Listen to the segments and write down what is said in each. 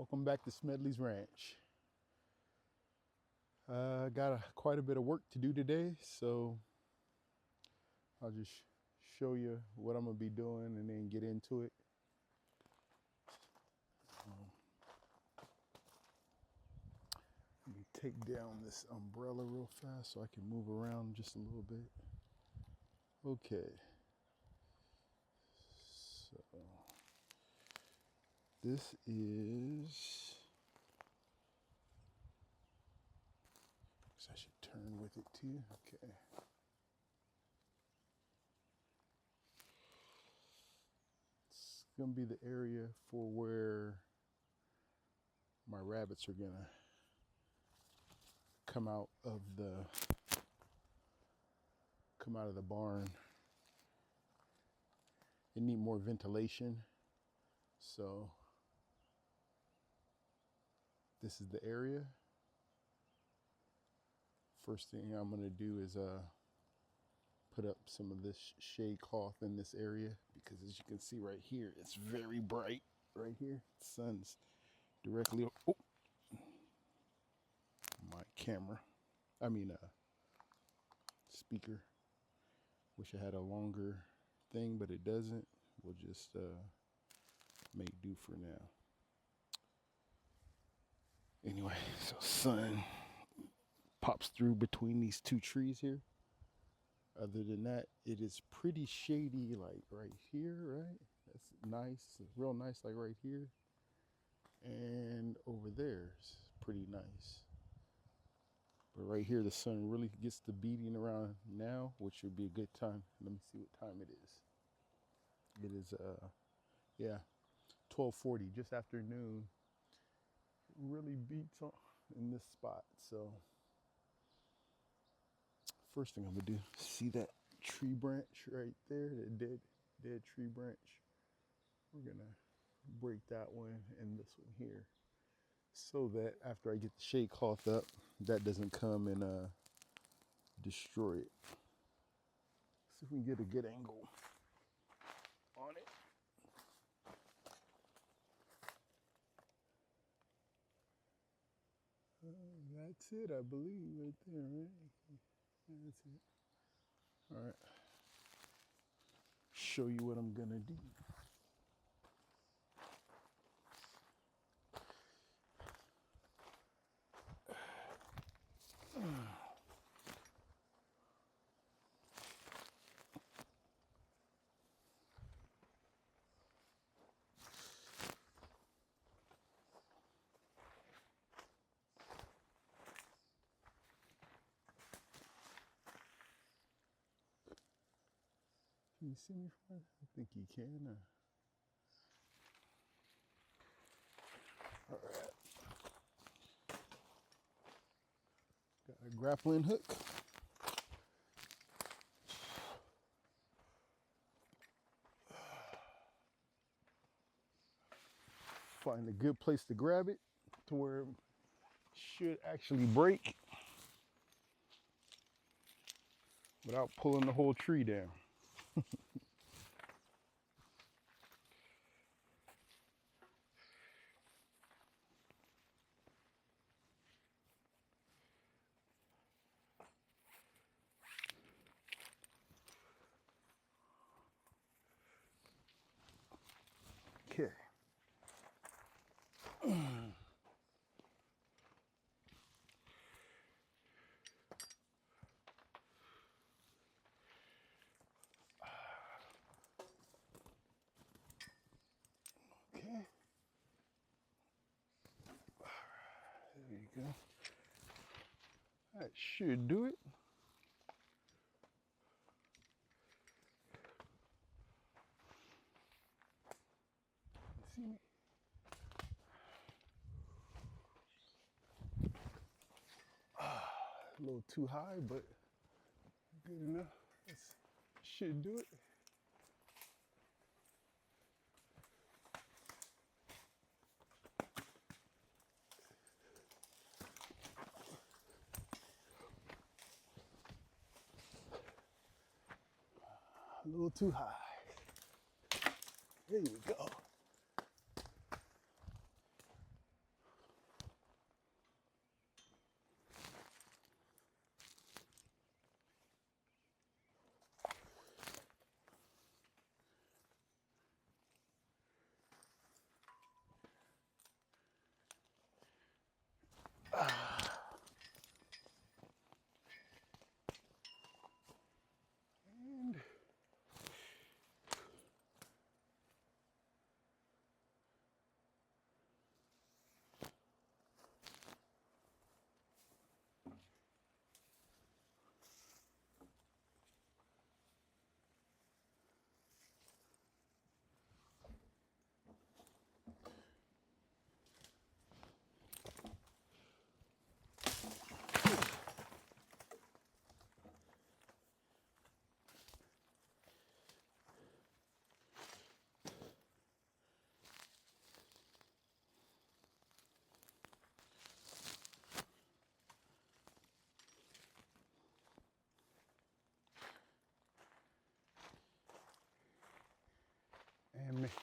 Welcome back to Smedley's Ranch. Got quite a bit of work to do today, so I'll just show you what I'm gonna be doing and then get into it. Let me take down this umbrella real fast so I can move around just a little bit. Okay, so this is, I should turn with it too. Okay. It's gonna be the area for where my rabbits are gonna come out of the barn. It need more ventilation, so this is the area. First thing I'm gonna do is put up some of this shade cloth in this area, because as you can see right here, it's very bright right here. The sun's directly, oh, my camera, speaker. Wish I had a longer thing, but it doesn't. We'll just make do for now. Anyway, so sun pops through between these two trees here. Other than that, it is pretty shady, like right here, right? That's nice, real nice, like right here. And over there is pretty nice. But right here, the sun really gets to beating around now, which would be a good time. Let me see what time it is. It is, 12:40, just after noon. It really beats on in this spot. So first thing I'm gonna do, see that tree branch right there, that dead tree branch? We're gonna break that one and this one here, so that after I get the shade cloth up, that doesn't come and destroy it. See if we can get a good angle on it. That's it, I believe, right there, right? Yeah, that's it. All right. Show you what I'm gonna do. Can you see me from there? I think you can. All right. Got a grappling hook. Find a good place to grab it to where it should actually break without pulling the whole tree down. Okay. Okay. There you go. That should do it. You see me? A little too high, but good enough. That should do it. A little too high. There we go.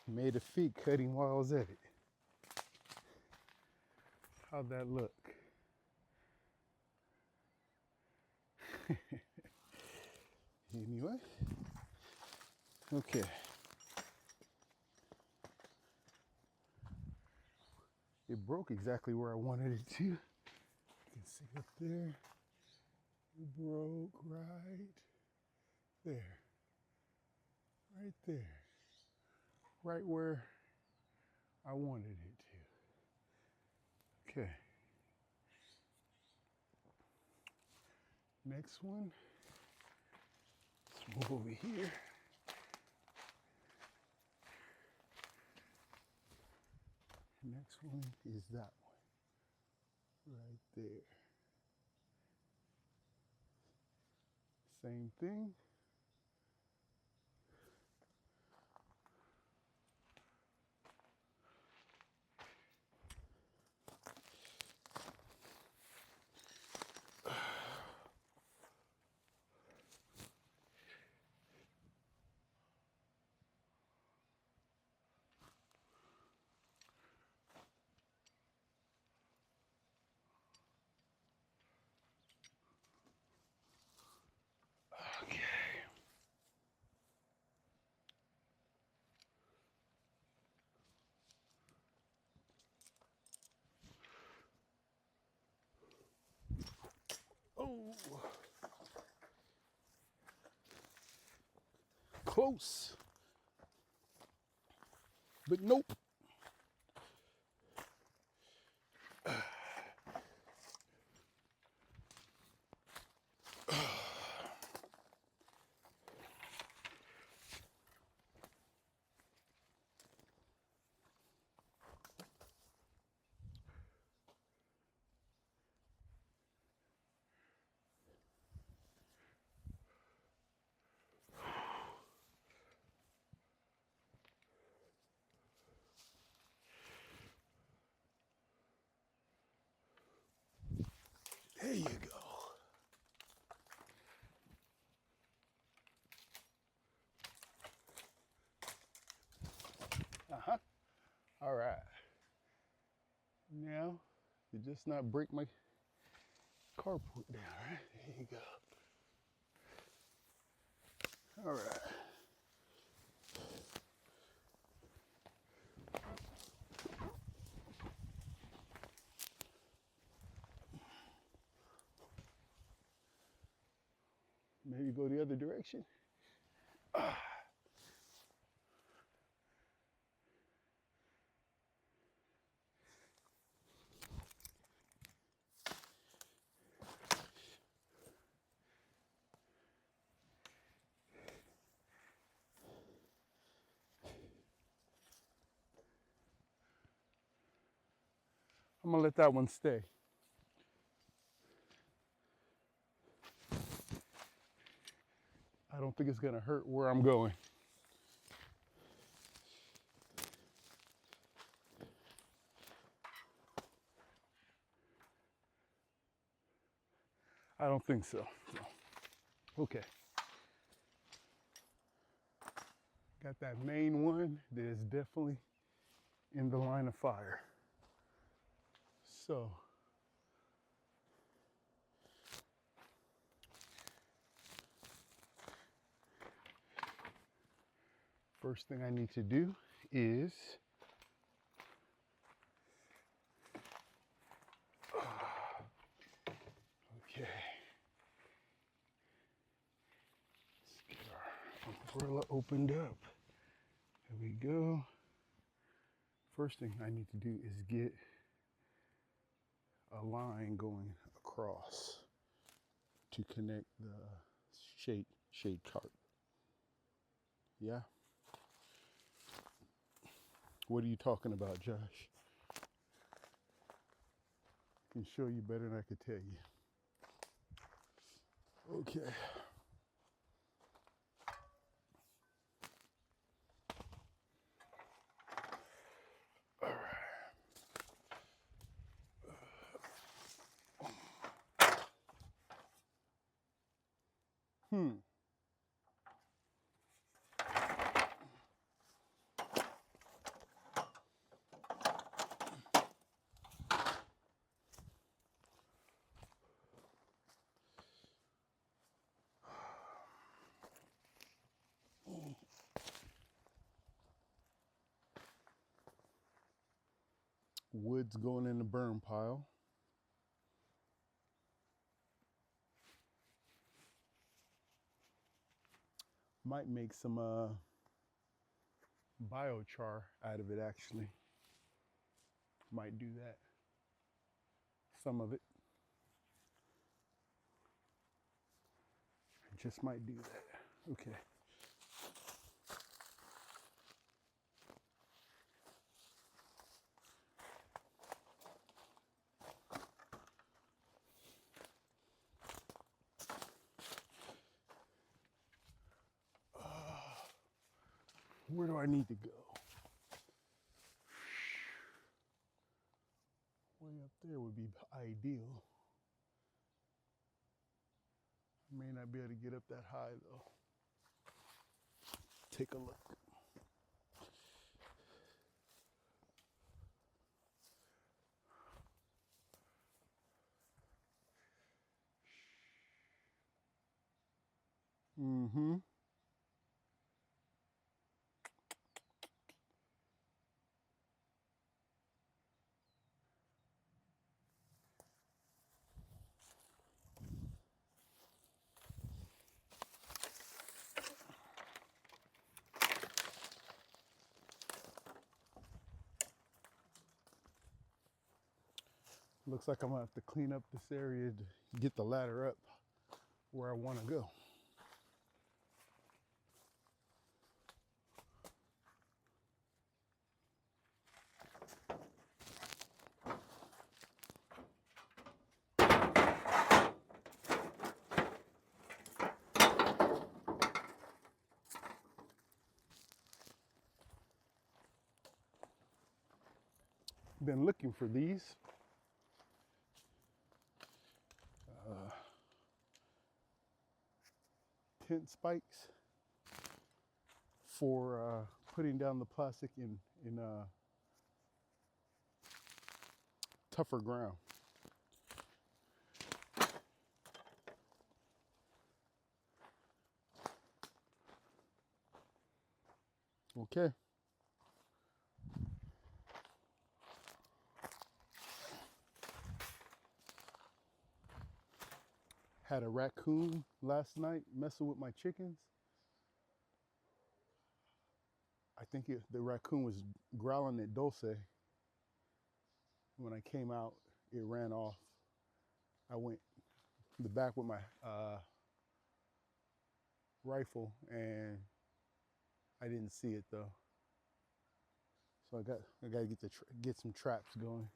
Made a feet cutting while I was at it. How'd that look? Anyway, okay. It broke exactly where I wanted it to. You can see up there. It broke right there. Right there. Right where I wanted it to. Okay. Next one. Let's move over here. Next one is that one. Right there. Same thing. Okay. Oh. Close. But nope. There you go. Uh-huh. All right. Now, you just not break my carport down, right? There you go. All right. Maybe go the other direction. I'm gonna let that one stay. I don't think it's gonna hurt where I'm going. I don't think so. Okay. Got that main one that is definitely in the line of fire. So, first thing I need to do is okay. Let's get our umbrella opened up. There we go. First thing I need to do is get a line going across to connect the shade tarp. Yeah? What are you talking about, Josh? I can show you better than I could tell you. Okay. All right. Wood's going in the burn pile. Might make some biochar out of it actually. Might do that. Some of it. I just might do that. Okay. Where do I need to go? Way up there would be ideal. I may not be able to get up that high though. Take a look. Mm-hmm. Looks like I'm gonna have to clean up this area to get the ladder up where I want to go. Been looking for these. Tent spikes for putting down the plastic in tougher ground. Okay. Had a raccoon last night messing with my chickens. I think the raccoon was growling at Dulce. When I came out, it ran off. I went in the back with my rifle and I didn't see it though. So I got to get some traps going.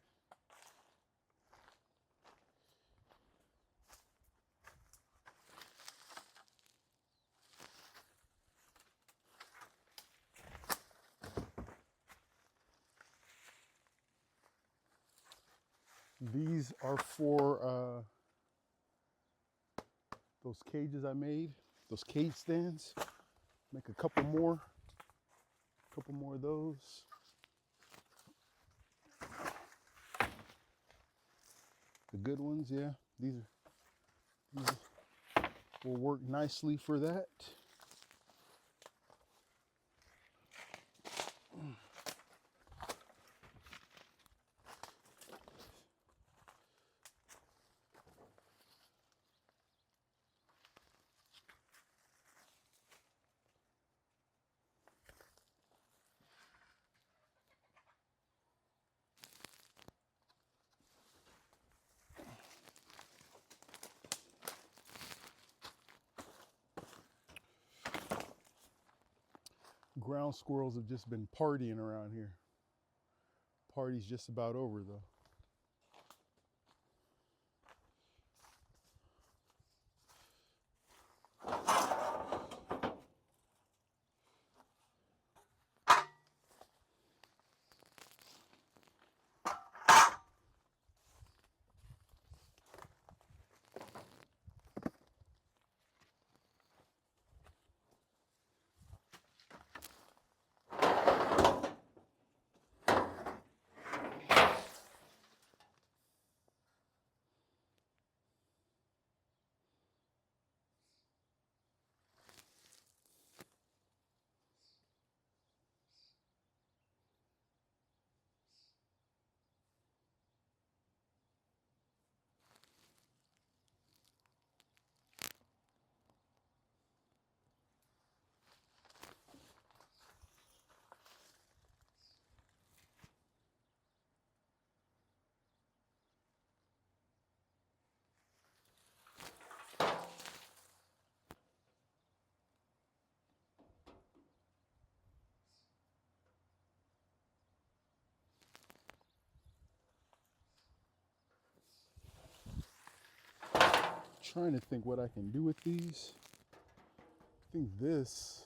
These are for those cages I made, those cage stands. Make a couple more of those. The good ones, yeah. These will work nicely for that. Ground squirrels have just been partying around here. Party's just about over though. trying to think what I can do with these. I think this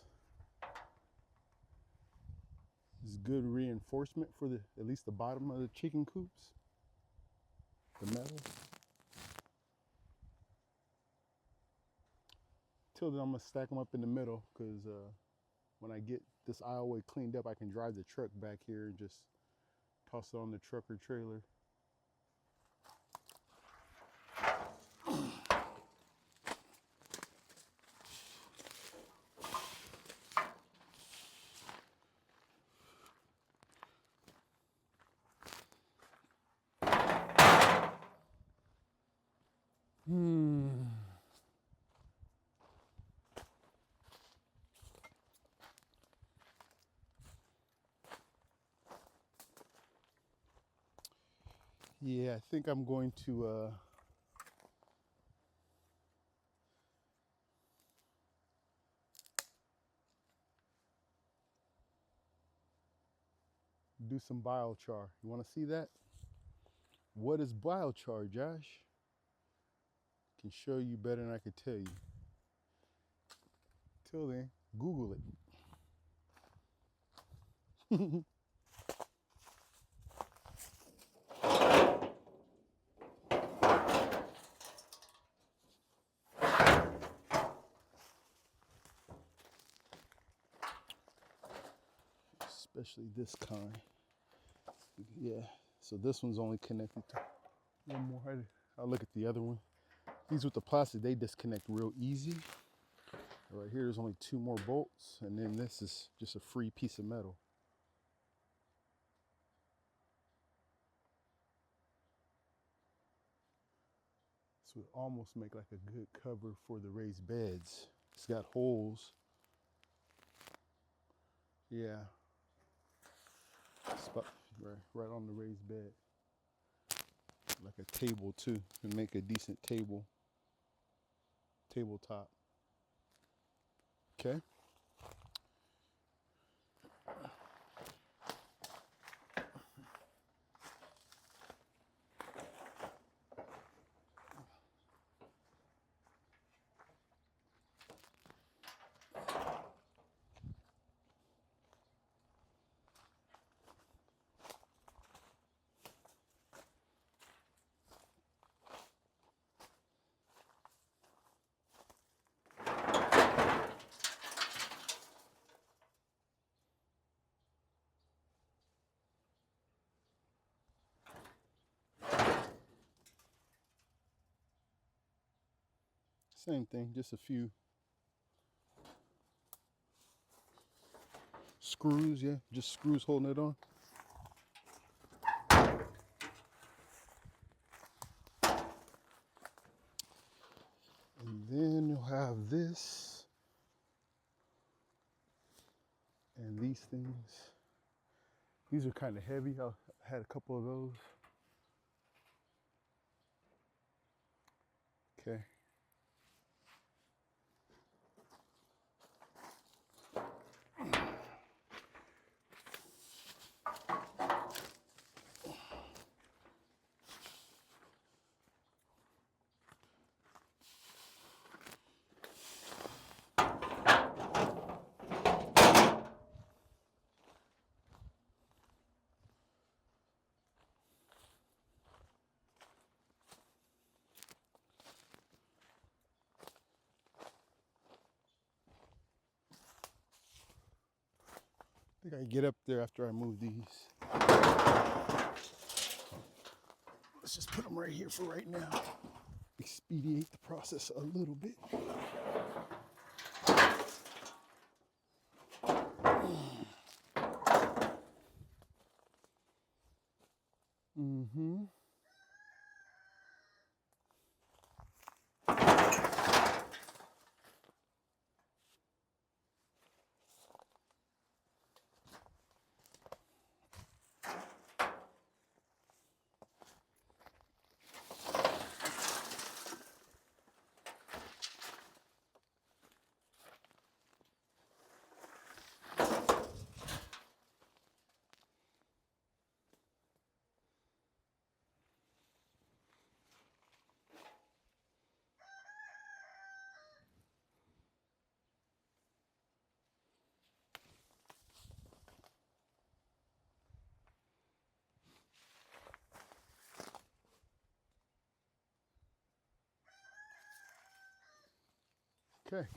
is good reinforcement for at least the bottom of the chicken coops. The metal. Till then, I'm gonna stack them up in the middle because when I get this aisleway cleaned up, I can drive the truck back here and just toss it on the truck or trailer. Yeah, I think I'm going to do some biochar. You want to see that? What is biochar, Josh? I can show you better than I could tell you. Till then, Google it. Especially this kind. Yeah, so this one's only connected to one more. I'll look at the other one. These with the plastic, they disconnect real easy. Right here, there's only 2 more bolts, and then this is just a free piece of metal. This would almost make like a good cover for the raised beds. It's got holes. Yeah. Spot right on the raised bed. Like a table too, and make a decent tabletop. Okay. Same thing, just a few screws, yeah, just screws holding it on. And then you'll have this and these things. These are kind of heavy. I had a couple of those. Okay. I think I get up there after I move these. Let's just put them right here for right now. Expedite the process a little bit. Mm-hmm. Okay.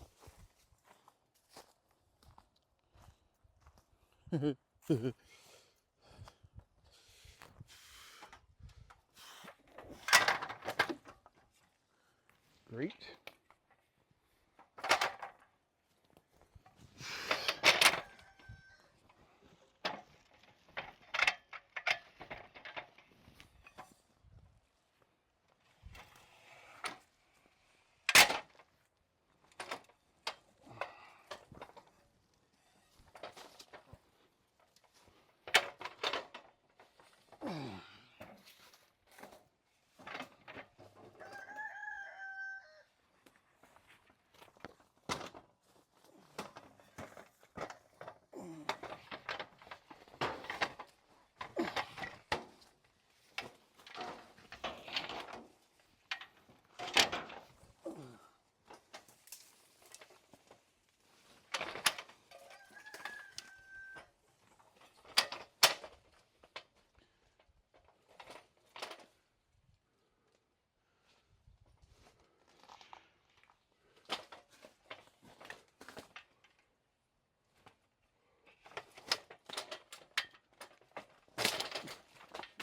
Great.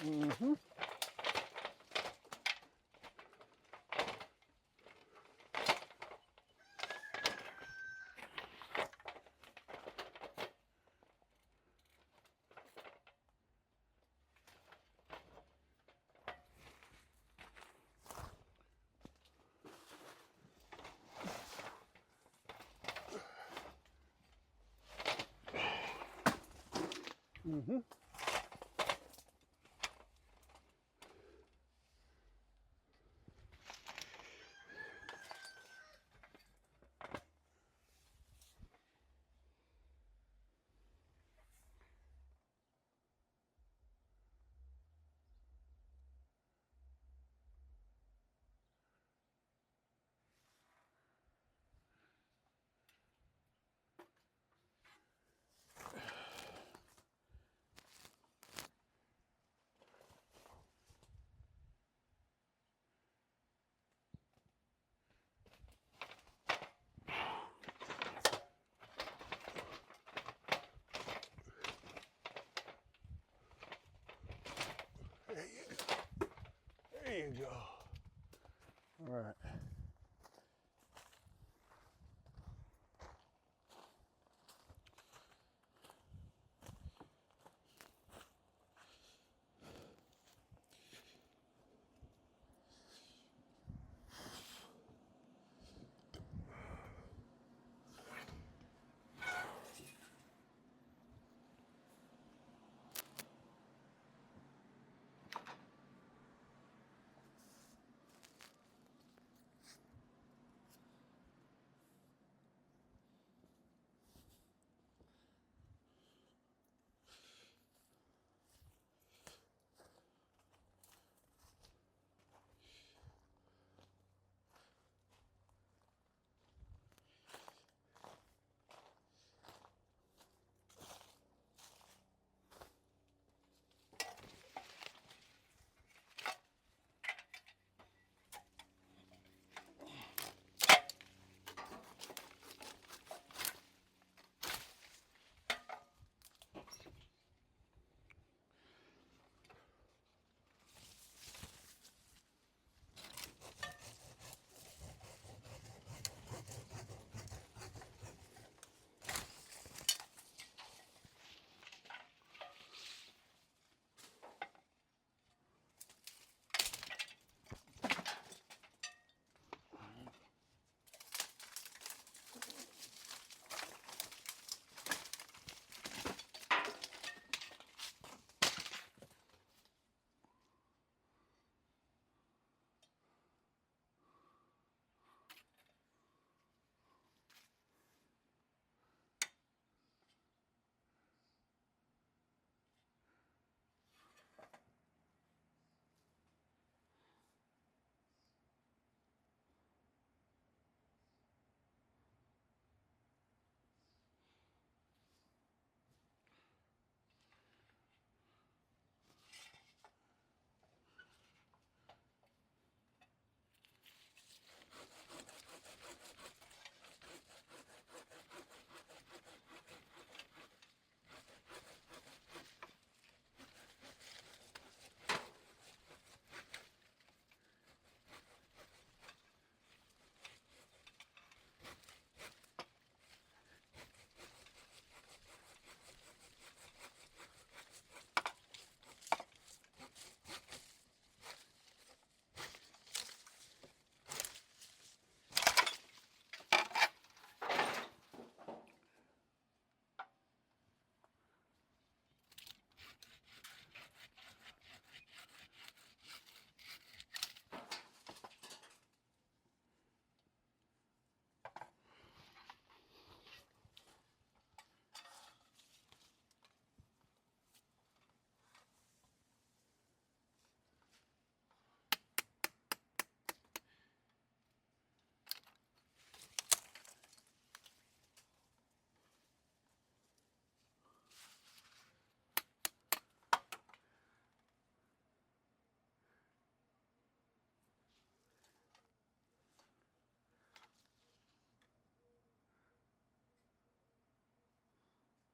Mm-hmm. Mm-hmm. There you go. All right.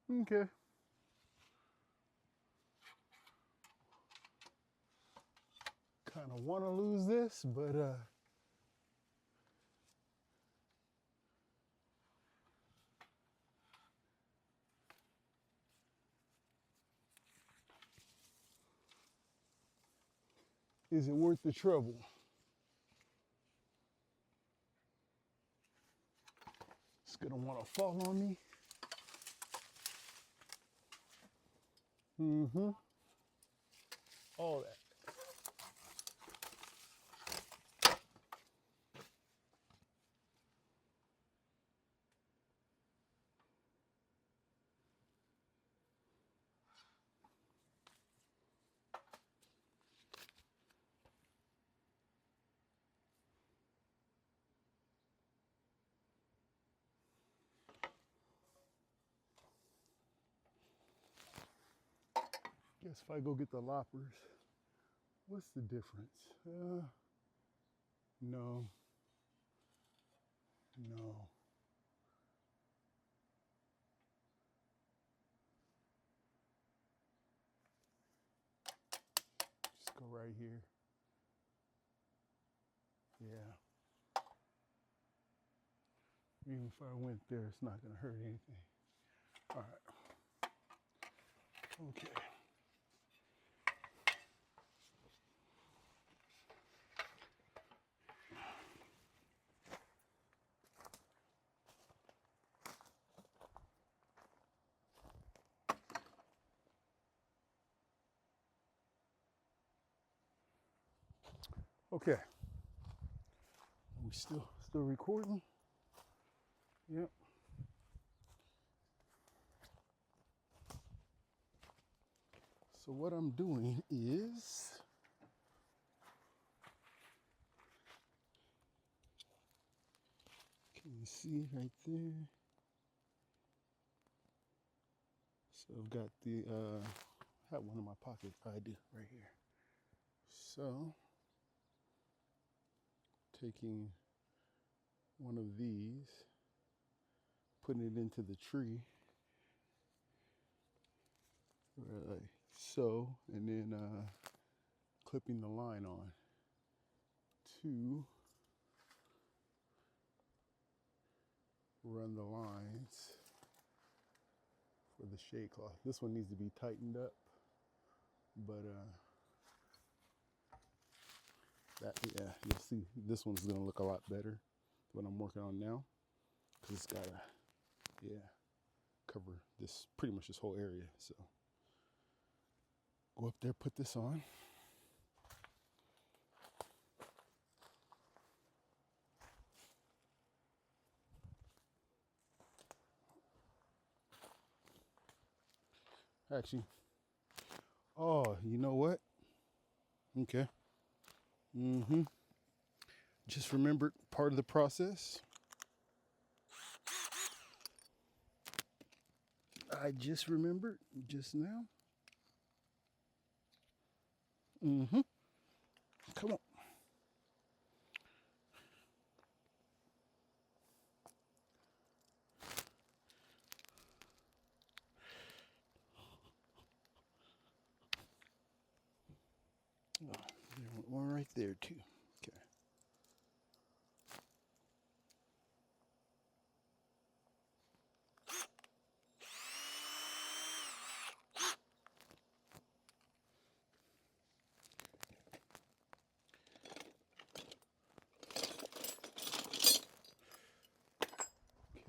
Okay. Kind of want to lose this, but is it worth the trouble? It's gonna want to fall on me. Mm-hmm. All that. Guess if I go get the loppers, what's the difference? No, no. Just go right here. Yeah. Even if I went there, it's not gonna hurt anything. All right. Okay. Okay. We still recording? Yep. So what I'm doing is can you see right there? So I've got the I have one in my pocket. I do right here. So taking one of these, putting it into the tree, like so, and then clipping the line on to run the lines for the shade cloth. This one needs to be tightened up, but that, yeah, you'll see this one's gonna look a lot better than what I'm working on now, because it's gotta, yeah, cover this, pretty much this whole area. So go up there, put this on. Actually, oh, you know what? Okay. Mm-hmm. Just remembered part of the process. I just remembered just now. Mm-hmm. Come on. Oh, there went one right there too. Okay.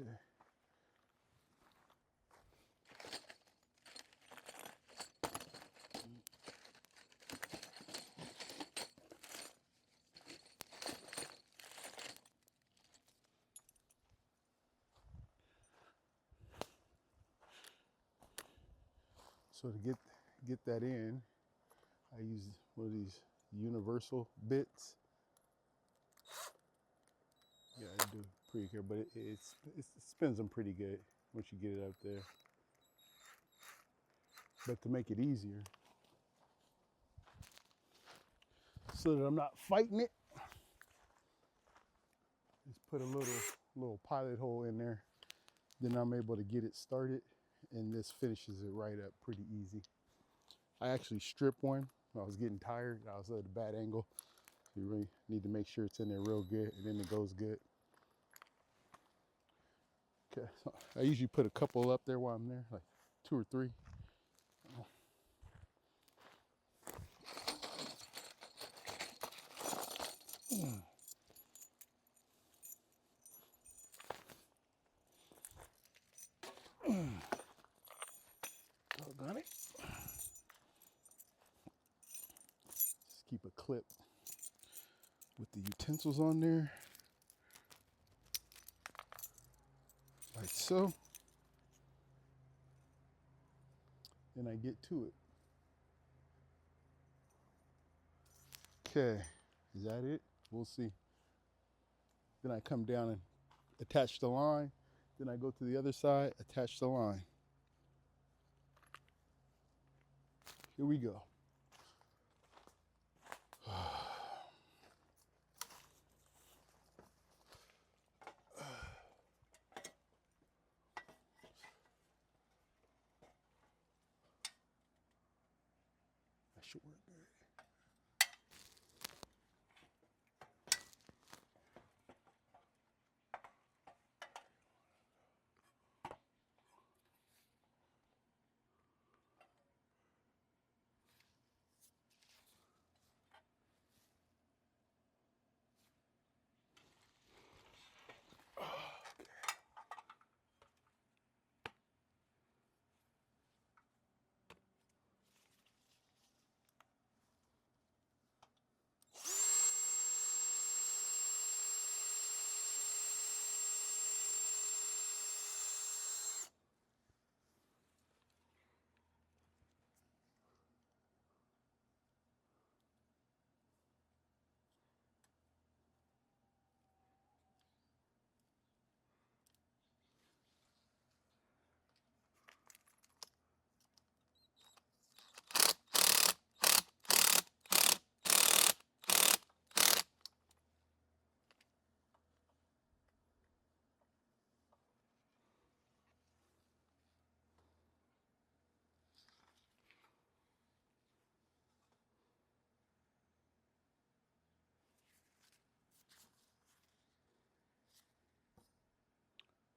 Okay. So to get that in, I use one of these universal bits. Yeah, I do pretty good, but it spins them pretty good once you get it up there. But to make it easier, so that I'm not fighting it, just put a little pilot hole in there. Then I'm able to get it started and this finishes it right up pretty easy. I actually stripped one. I was getting tired. I was at a bad angle. So you really need to make sure it's in there real good, and then it goes good. Okay, so I usually put a couple up there while I'm there, like 2 or 3. Doggone it. Just keep a clip with the utensils on there, like so. Then I get to it. Okay, is that it? We'll see. Then I come down and attach the line. Then I go to the other side, attach the line. Here we go. That should work good.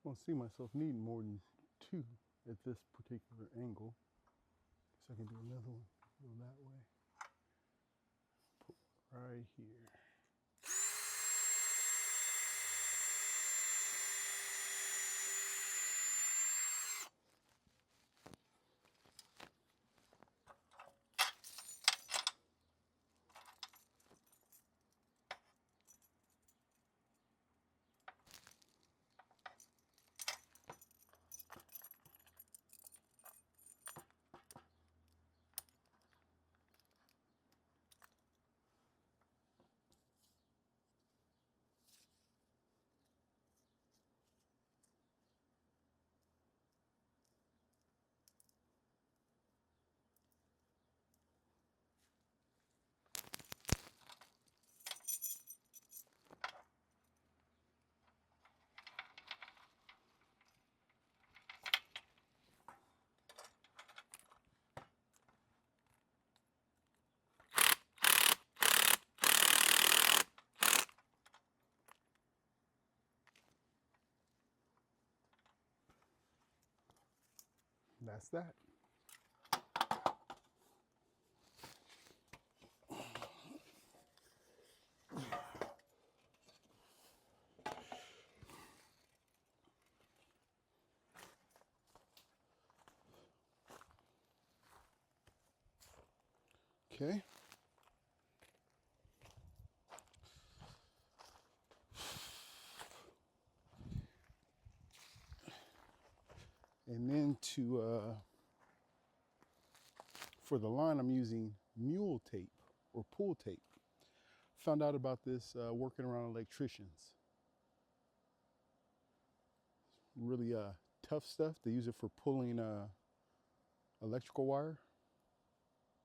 I don't see myself needing more than 2 at this particular angle. So I can do another one, go that way. Put right here. That's that. Okay. And then for the line, I'm using mule tape or pull tape. Found out about this working around electricians. Really tough stuff. They use it for pulling electrical wire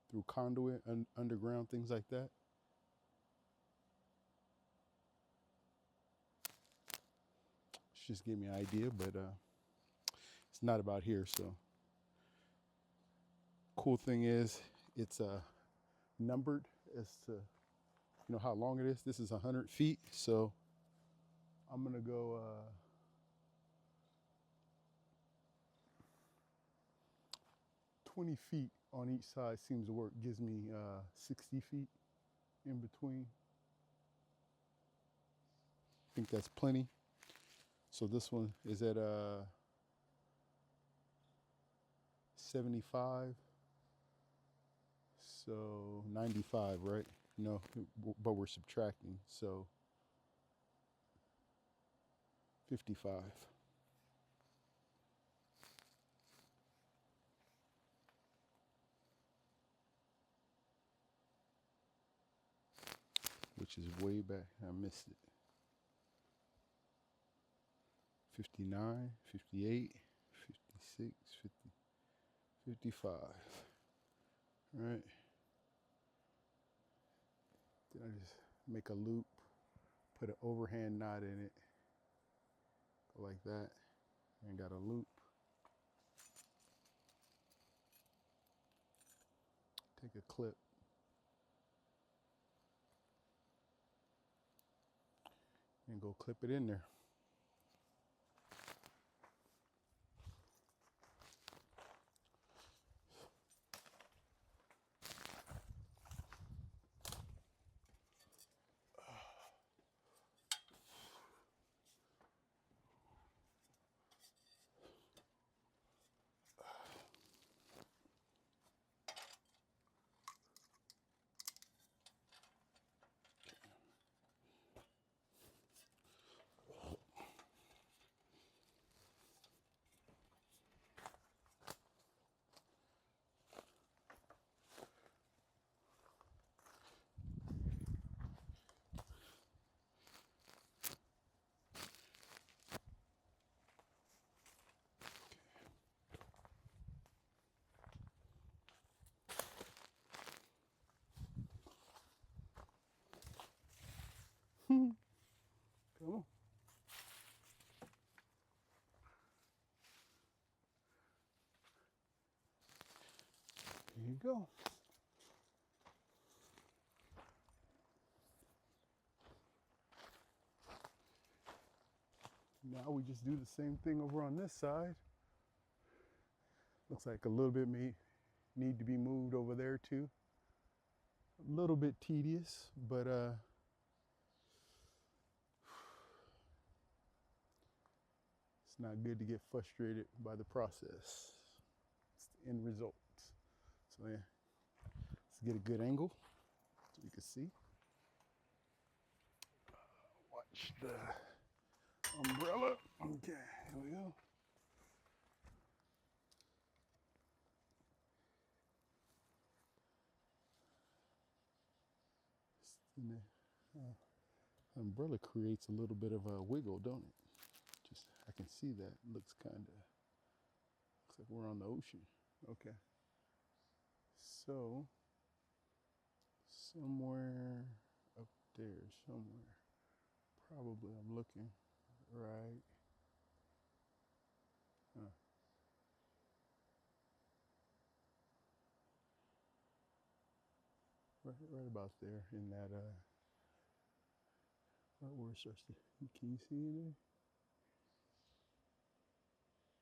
through conduit, underground, things like that. Just gave me an idea, but it's not about here, so Cool thing is it's numbered as to how long it is. This is 100 feet, so I'm gonna go 20 feet on each side seems to work. Gives me 60 feet in between. I think that's plenty. So this one is at 75. So 95, right? No, but we're subtracting. So 55. Which is way back. I missed it. 59, 58, 56, 50, 55. Right? Then I just make a loop, put an overhand knot in it, go like that, and got a loop. Take a clip, and go clip it in there. Come on. Here you go. Now we just do the same thing over on this side. Looks like a little bit may need to be moved over there too. A little bit tedious, but it's not good to get frustrated by the process. It's the end result. So yeah, let's get a good angle so you can see. Watch the umbrella. Okay, here we go. Umbrella creates a little bit of a wiggle, don't it? Just I can see that. Looks like we're on the ocean. Okay. So somewhere up there, somewhere. Probably I'm looking right. Huh. Right about there in that right where it starts to, can you see it there?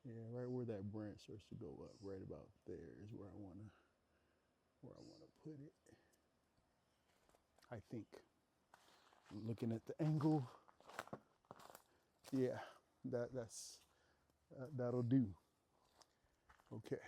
Yeah, right where that branch starts to go up, right about there is where I wanna put it. I think. I'm looking at the angle. Yeah, that'll do. Okay.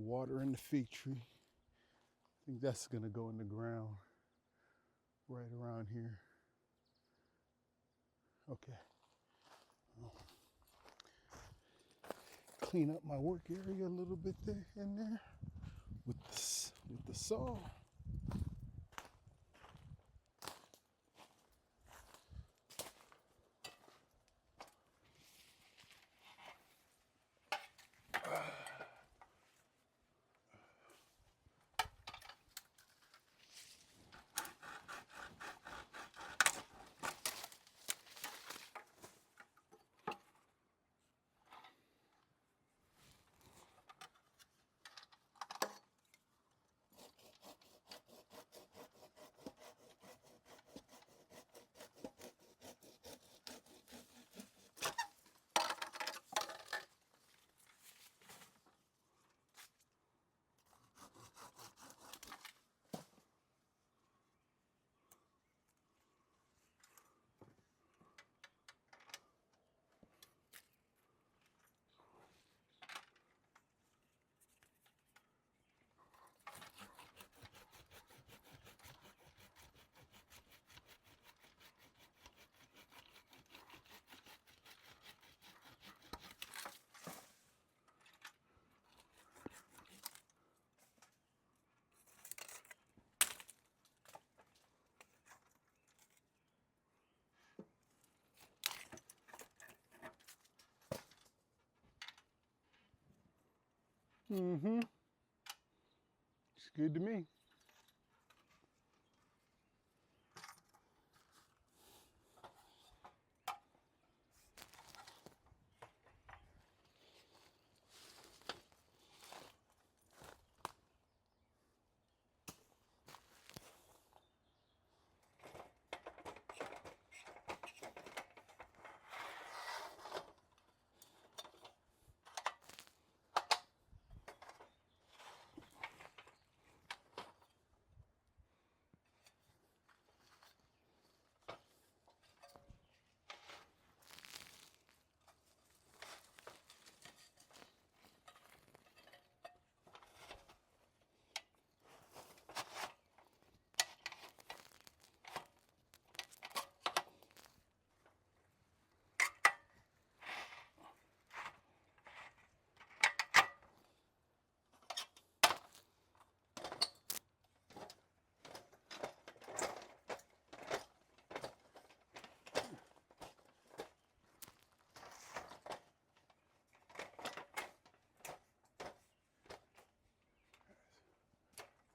Water in the fig tree. I think that's gonna go in the ground right around here. Okay. Clean up my work area a little bit there in there with the saw. Mm-hmm. It's good to me.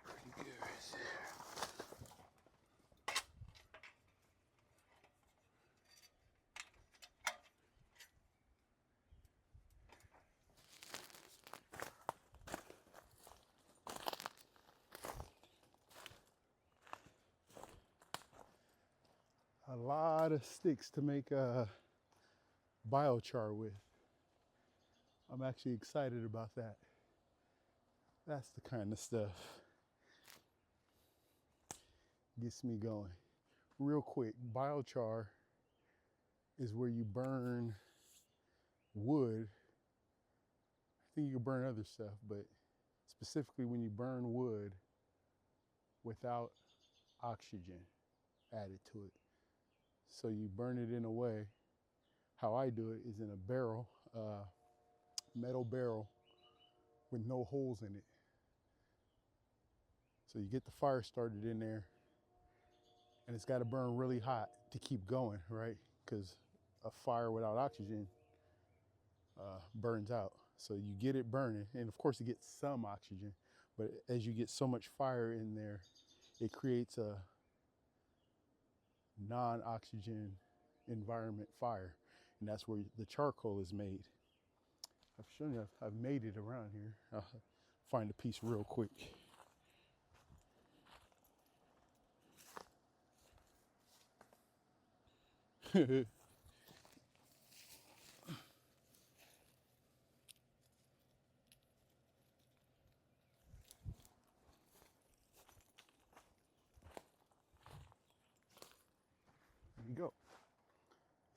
Pretty good right there. A lot of sticks to make biochar with. I'm actually excited about that. That's the kind of stuff gets me going. Real quick, biochar is where you burn wood. I think you can burn other stuff, but specifically when you burn wood without oxygen added to it. So you burn it in a way, how I do it is in a barrel, metal barrel with no holes in it. So you get the fire started in there and it's got to burn really hot to keep going, right? Because a fire without oxygen burns out. So you get it burning, and of course it gets some oxygen, but as you get so much fire in there, it creates a non-oxygen environment fire, and that's where the charcoal is made. I've shown you, I've made it around here. I'll find a piece real quick. There you go.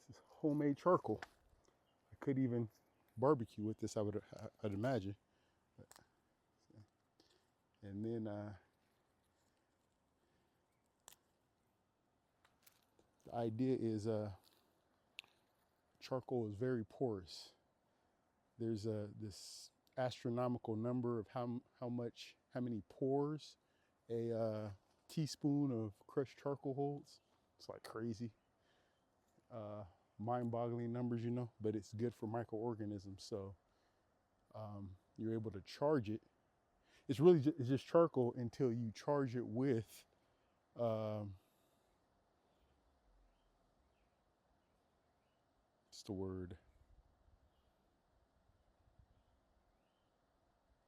This is homemade charcoal. I could even barbecue with this, I'd imagine. But And then the idea is charcoal is very porous. There's this astronomical number of how many pores a teaspoon of crushed charcoal holds. It's like crazy, mind-boggling numbers, you know, but it's good for microorganisms. So you're able to charge it. It's really it's just charcoal until you charge it with what's the word?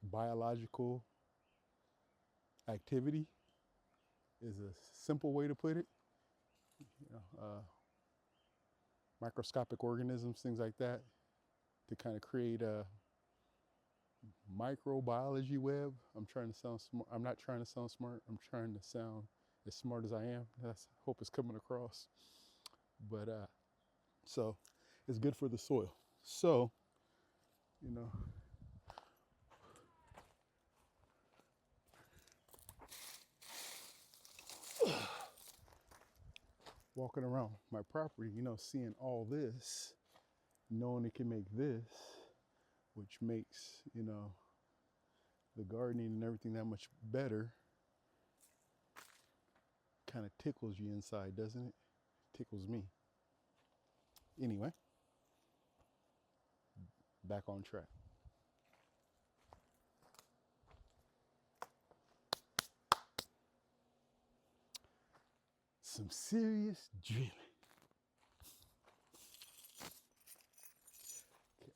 Biological activity is a simple way to put it. You know, microscopic organisms, things like that, to kind of create a microbiology web. I'm trying to sound smart. I'm not trying to sound smart. I'm trying to sound as smart as I am. That's, I hope it's coming across. But so it's good for the soil. So, you know, walking around my property, you know, seeing all this, knowing it can make this, which makes, you know, the gardening and everything that much better, kind of tickles you inside, doesn't it? Tickles me. Anyway, back on track. Some serious drilling. Okay.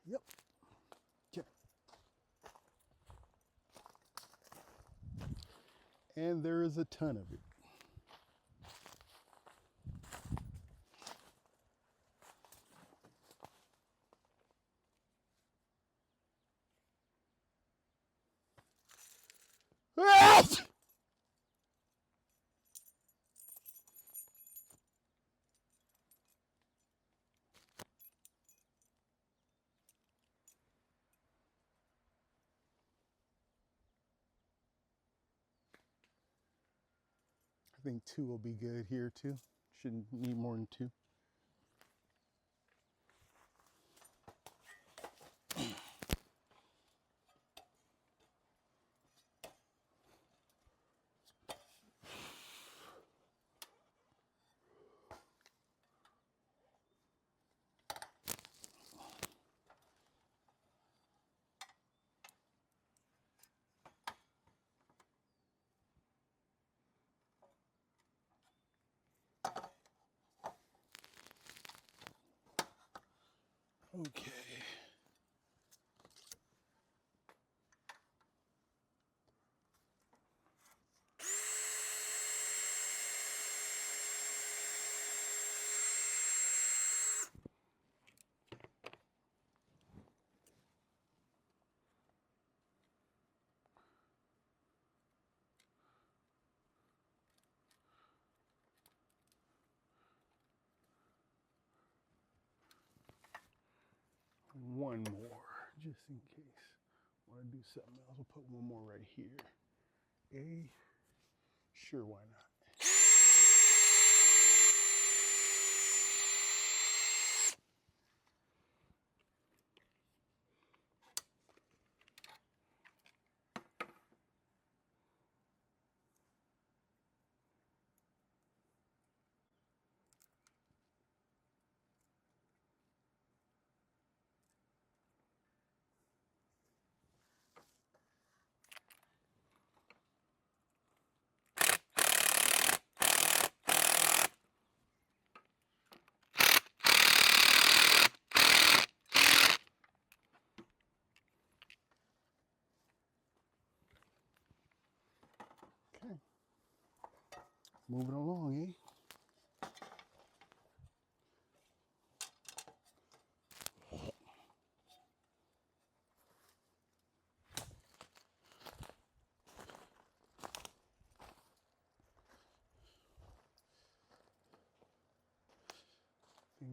Yep. Okay. And there is a ton of it. I think 2 will be good here too. Shouldn't need more than 2. Okay. One more, just in case. Want to do something else? We'll put one more right here. Sure, why not? Okay. Moving along, eh?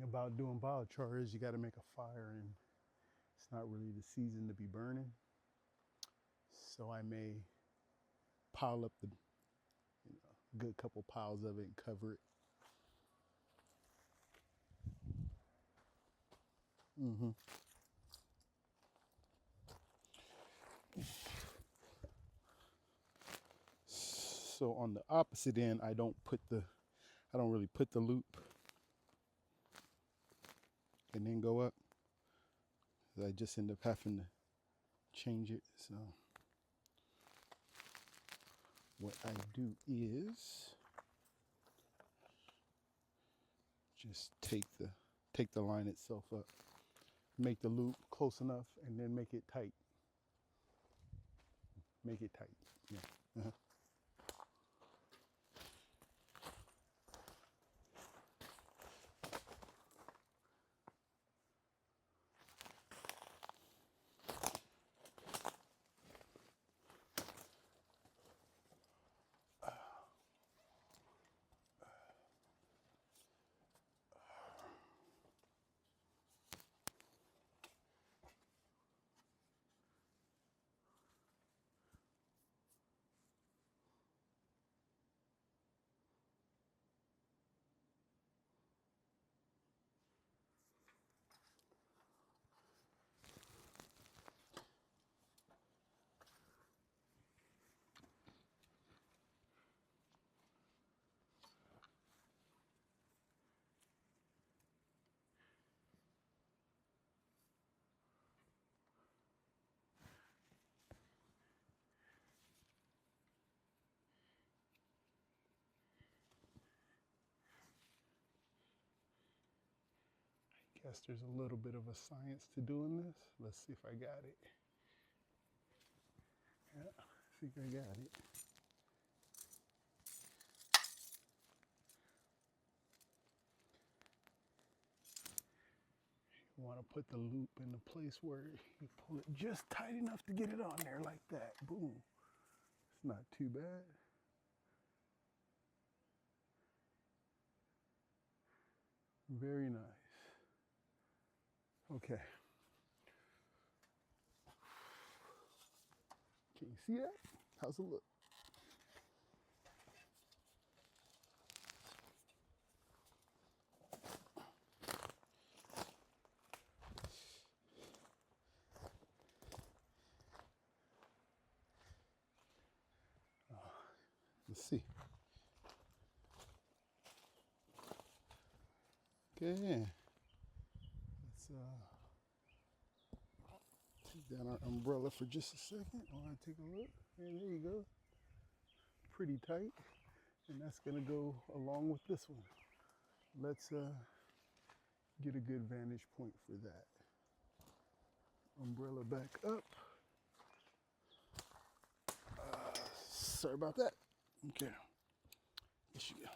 Thing about doing biochar is you got to make a fire, and it's not really the season to be burning. So I may pile up the good couple piles of it and cover it. Mm-hmm. So on the opposite end, I don't really put the loop and then go up. I just end up having to change it. So what I do is just take the line itself up, make the loop close enough, and then make it tight. Make it tight. Yeah. Uh-huh. Guess there's a little bit of a science to doing this. Let's see if I got it. Yeah, I think I got it. You want to put the loop in the place where you pull it just tight enough to get it on there like that. Boom. It's not too bad. Very nice. Okay. Can you see that? How's it look? Let's see. Okay. Let's take down our umbrella for just a second. I want to take a look. And there you go. Pretty tight. And that's going to go along with this one. Let's get a good vantage point for that. Umbrella back up. Sorry about that. Okay. Guess you're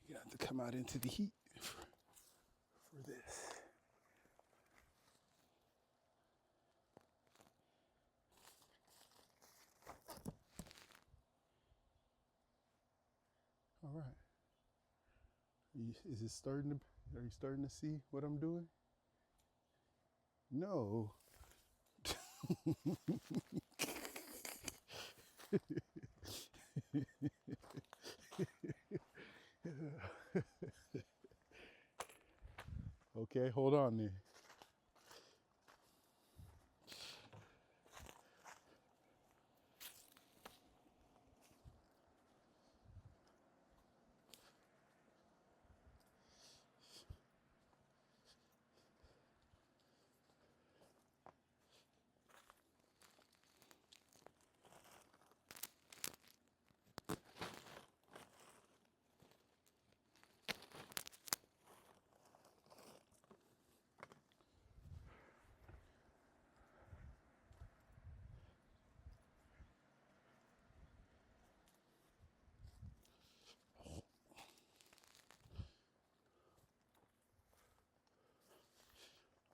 gonna have to come out into the heat for this. All right. Is it starting to? Are you starting to see what I'm doing? No. Okay, hold on there.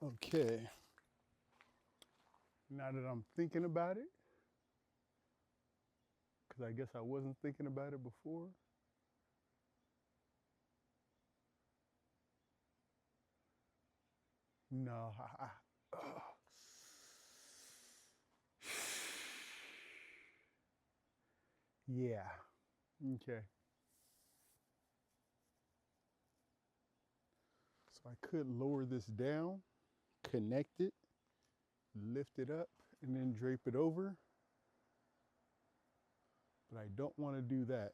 Okay. Now that I'm thinking about it, because I guess I wasn't thinking about it before. No. Yeah. Okay. So I could lower this down, connect it, lift it up, and then drape it over. But I don't want to do that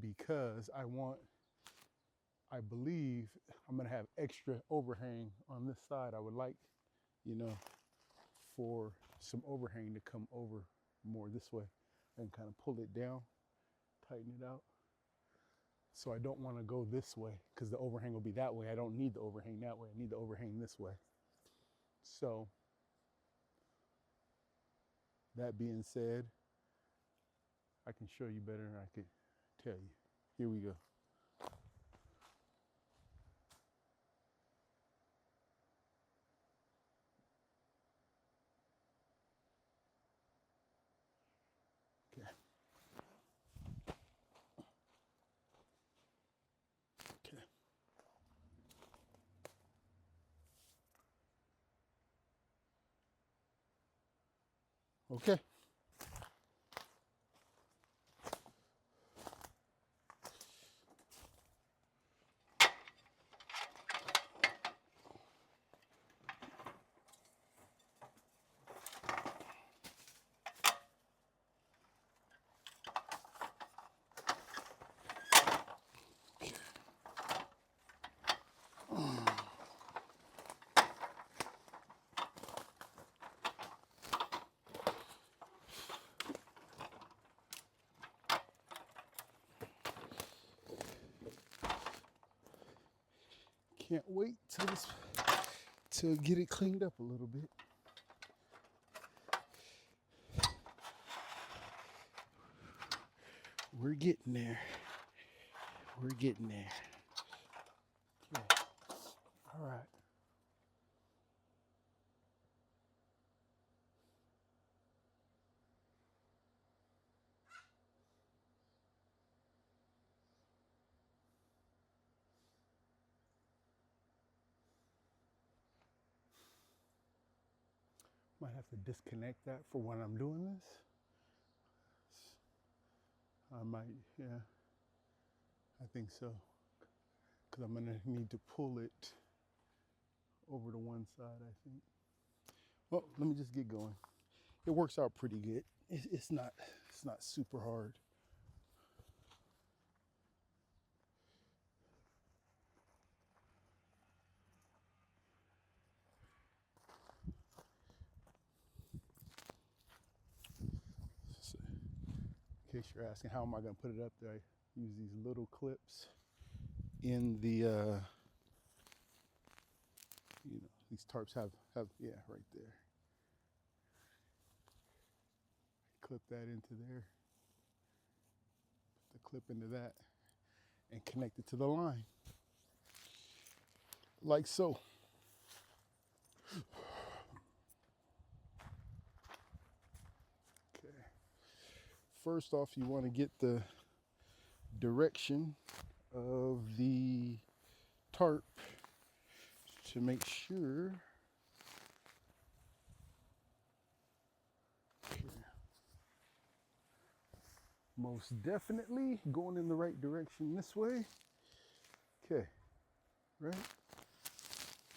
because I believe I'm going to have extra overhang on this side. I would like, you know, for some overhang to come over more this way and kind of pull it down, tighten it out. So I don't want to go this way because the overhang will be that way. I don't need the overhang that way. I need the overhang this way. So that being said, I can show you better than I could tell you. Here we go. Okay. Okay. Okay. Can't wait to get it cleaned up a little bit. We're getting there. We're getting there. Okay. All right. Might have to disconnect that for when I'm doing this. I might, yeah. I think so. Because I'm going to need to pull it over to one side, I think. Well, let me just get going. It works out pretty good. It's not super hard. So, in case you're asking, how am I going to put it up there? I use these little clips in the, you know, these tarps have, yeah, right there. Clip that into there, put the clip into that, and connect it to the line. Like so. Okay. First off, you want to get the direction of the tarp to make sure. Okay. Most definitely going in the right direction this way. Okay. Right?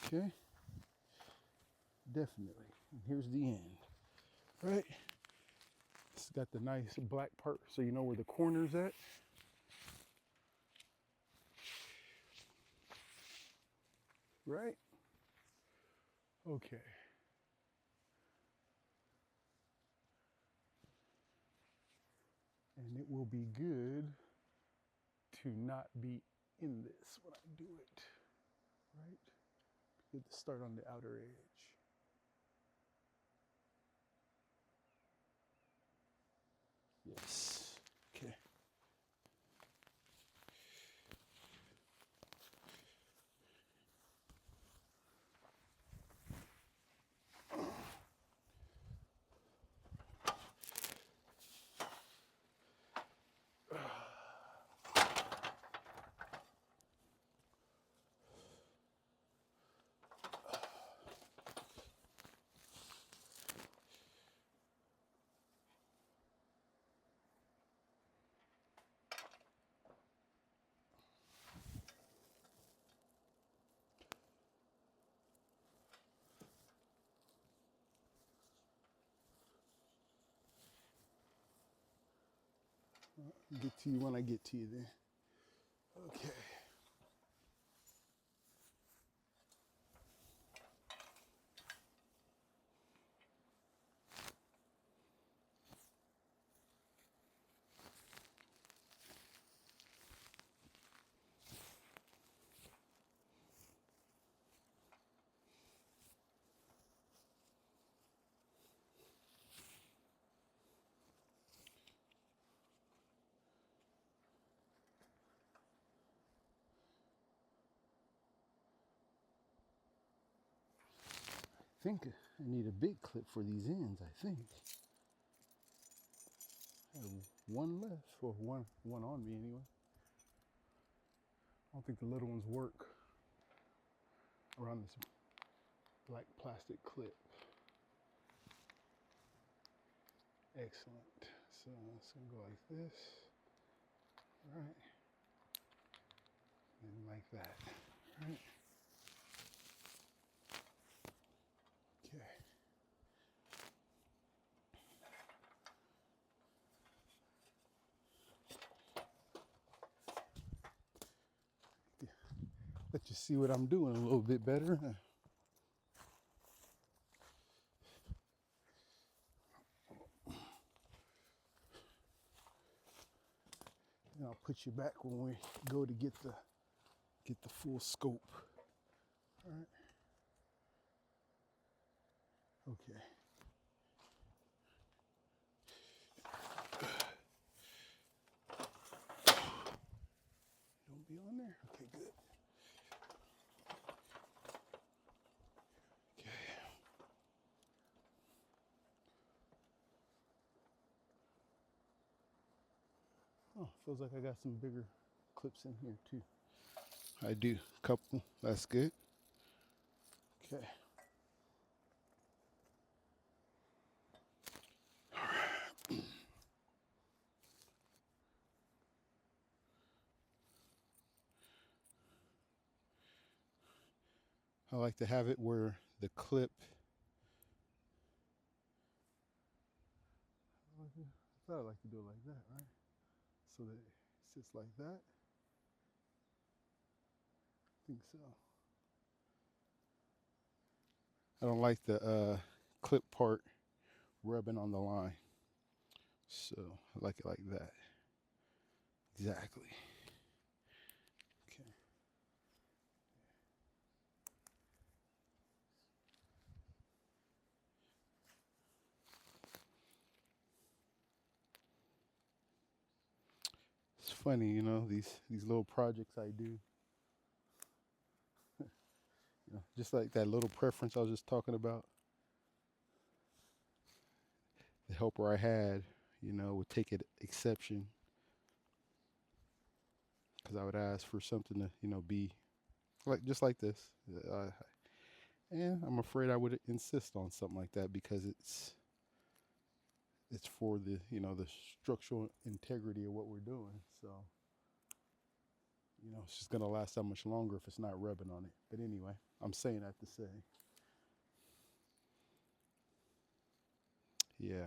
Okay. Definitely. And here's the end. Right? It's got the nice black part so you know where the corner's at. Right? Okay. And it will be good to not be in this when I do it. Right? Good to start on the outer edge. Yes. Okay. Get to you when I get to you then. Okay. I think I need a big clip for these ends, I think. I have one left, or one on me anyway. I don't think the little ones work around this black plastic clip. Excellent. So it's gonna go like this, right, and like that, right. Okay. Let you see what I'm doing a little bit better. And I'll put you back when we go to get the full scope. All right. Okay. Don't be on there. Okay, good. Okay. Oh, feels like I got some bigger clips in here too. I do. Couple. That's good. Okay. I like to have it where the clip. I thought I like to do it like that, right? So that it sits like that. I think so. I don't like the clip part rubbing on the line. So I like it like that. Exactly. Okay. It's funny, you know, these little projects I do. You know, just like that little preference I was just talking about. The helper I had, you know, would take it exception because I would ask for something to, you know, be like just like this. And I'm afraid I would insist on something like that because it's for the, you know, the structural integrity of what we're doing. So, you know, it's just gonna last that much longer if it's not rubbing on it. But anyway, I'm saying that to say, yeah.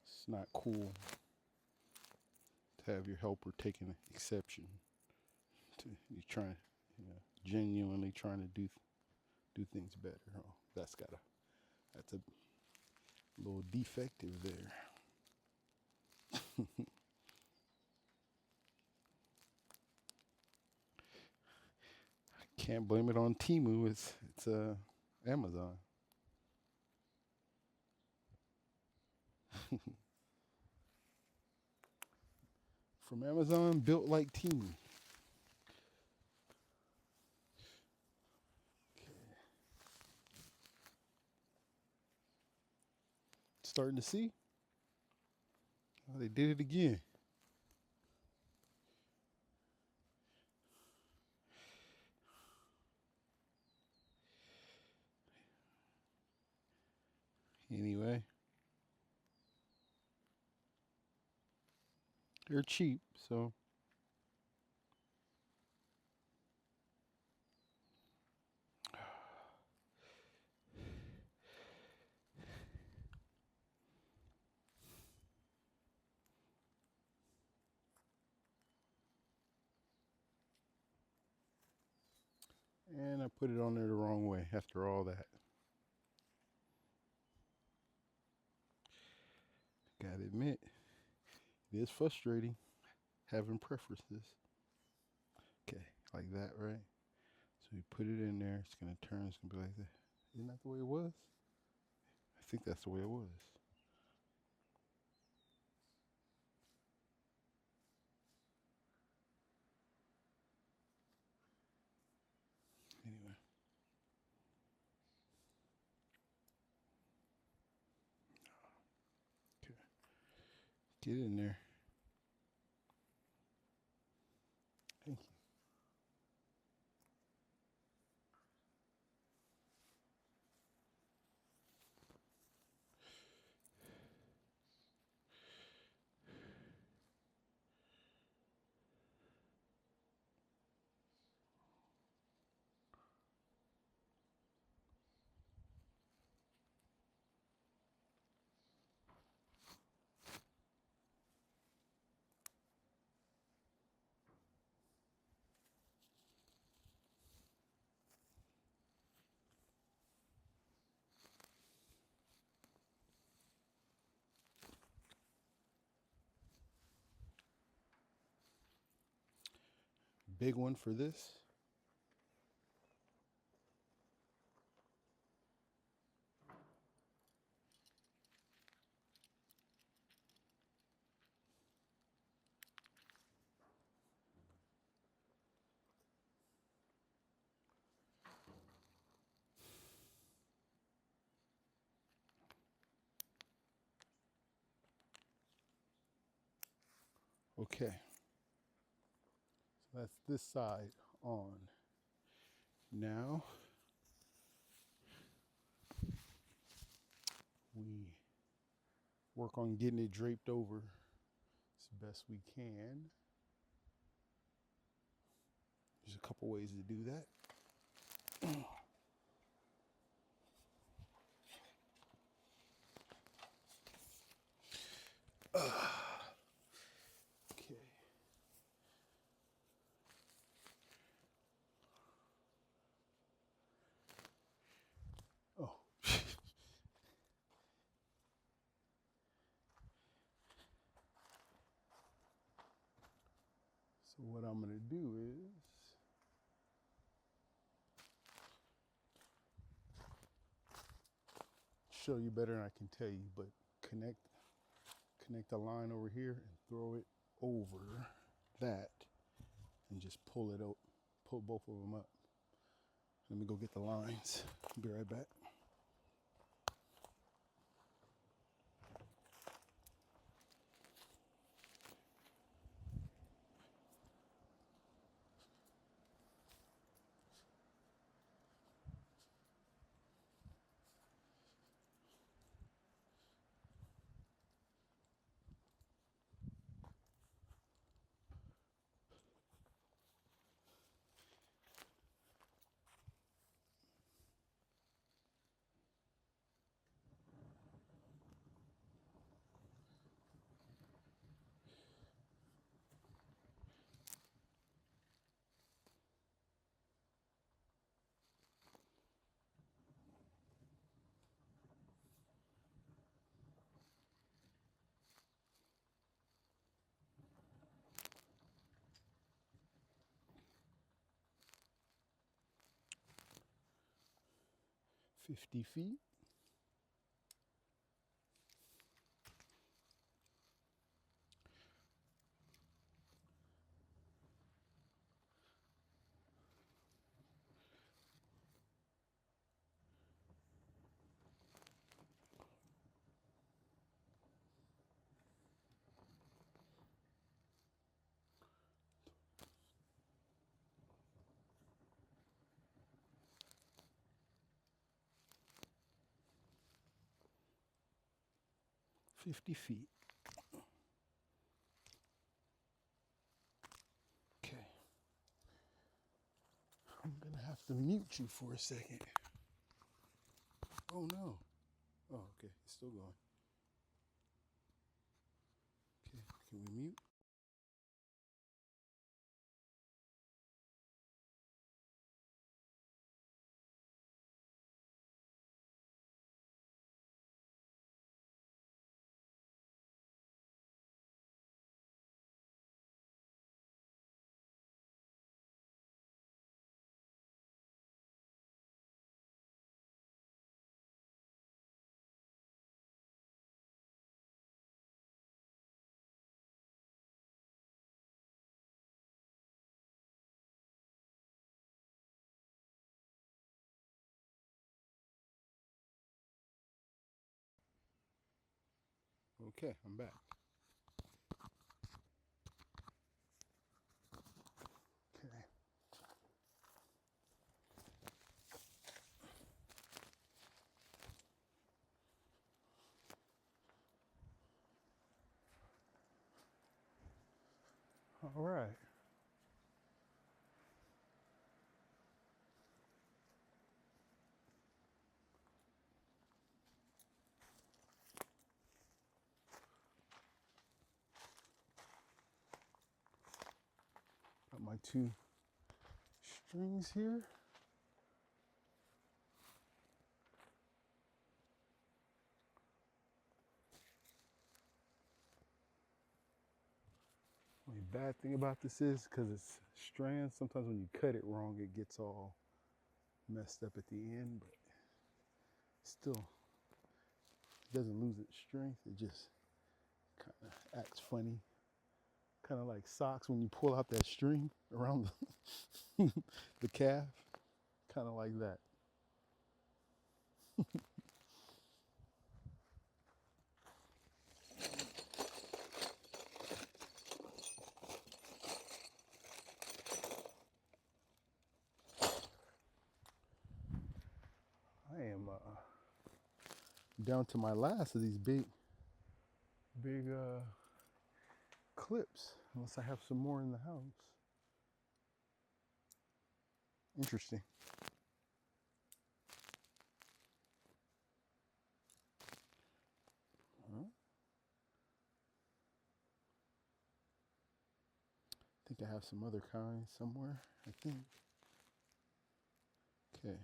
It's not cool to have your helper taking exception to you trying, you know, genuinely trying to do things better. Oh, that's a little defective there. Can't blame it on Temu. It's Amazon. From Amazon, built like Temu. Starting to see. Oh, they did it again. Anyway, they're cheap, so And I put it on there the wrong way after all that. Gotta admit, it is frustrating having preferences. Okay, like that, right? So we put it in there. It's gonna turn. It's gonna be like that. Isn't that the way it was? I think that's the way it was. Anyway, okay. Get in there. Thank you. Big one for this. Okay. So that's this side on. Now we work on getting it draped over as best we can. There's a couple ways to do that. Okay. Oh. So what I'm going to do is show you better than I can tell you, but connect a line over here and throw it over that and just pull it out, pull both of them up. Let me go get the lines. Be right back. $50. 50 feet. Okay. I'm going to have to mute you for a second. Oh no. Oh, okay. It's still going. Okay. Can we mute? Okay, I'm back. Okay. All right. Got my two strings here. Only bad thing about this is because it's strands, sometimes when you cut it wrong, it gets all messed up at the end, but still doesn't lose its strength. It just kind of acts funny. Kind of like socks when you pull out that string around the calf. Kind of like that. I am down to my last of these big clips, unless I have some more in the house. Interesting. Huh? I think I have some other kinds somewhere, I think. Okay.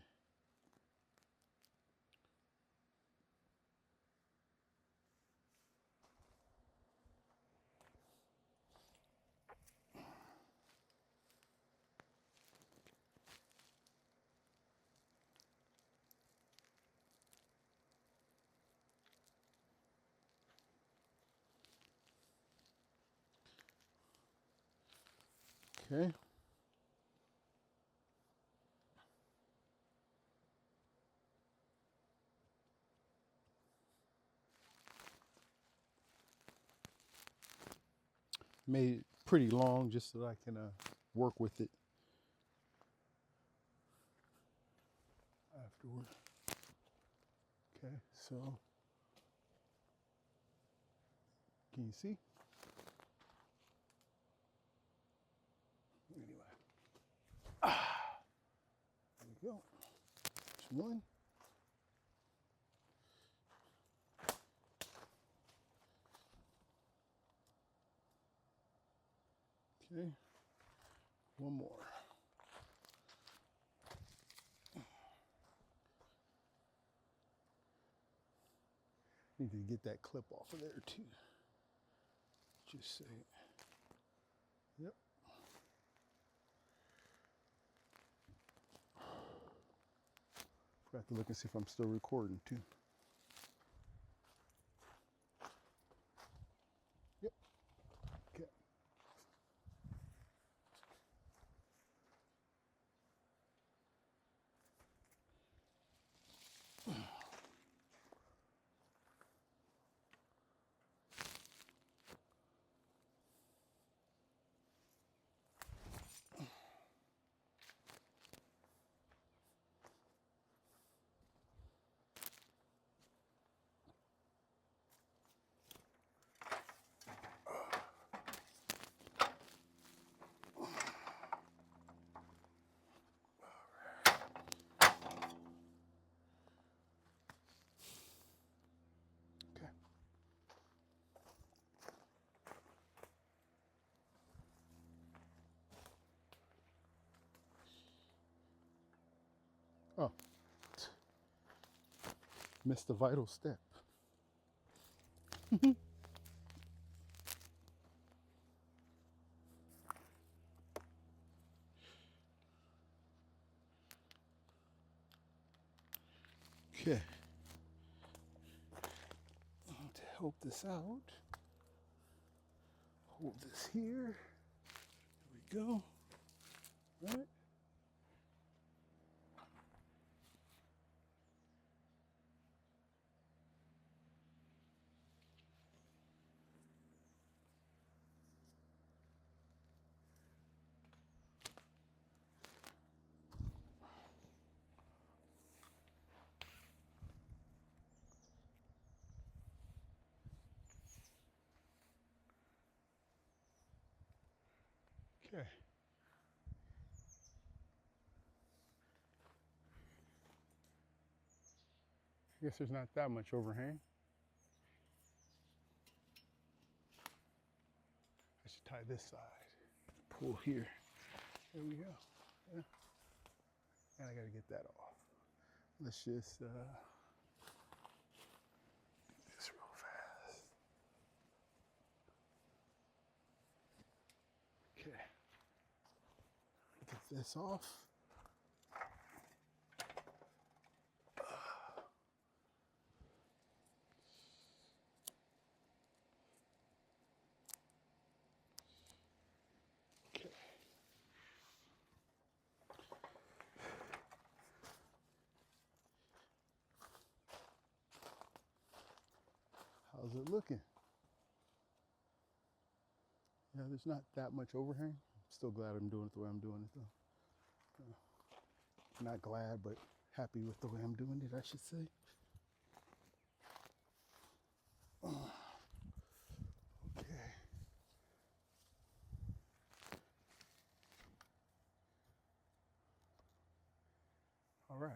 Okay. Made it pretty long just so I can work with it afterward. Okay, so can you see? Anyway, there we go. There's one. Okay, one more. Need to get that clip off of there too. Just say it. Yep. Forgot to look and see if I'm still recording too. Yep. Okay. Okay. Oh, missed a vital step. Okay. To help this out, hold this here. There we go. Right. Okay. I guess there's not that much overhang. I should tie this side. Pull here. There we go. Yeah. And I gotta get that off. Let's just do this real fast. Okay. Get this off. Okay. How's it looking? Yeah, there's not that much overhang. I'm still glad I'm doing it the way I'm doing it though. Not glad, but happy with the way I'm doing it, I should say. Okay. All right.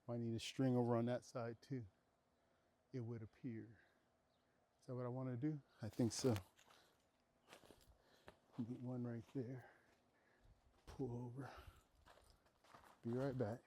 Might need a string over on that side too. It would appear. Is that what I want to do? I think so. Get one right there. Pull over. Be right back.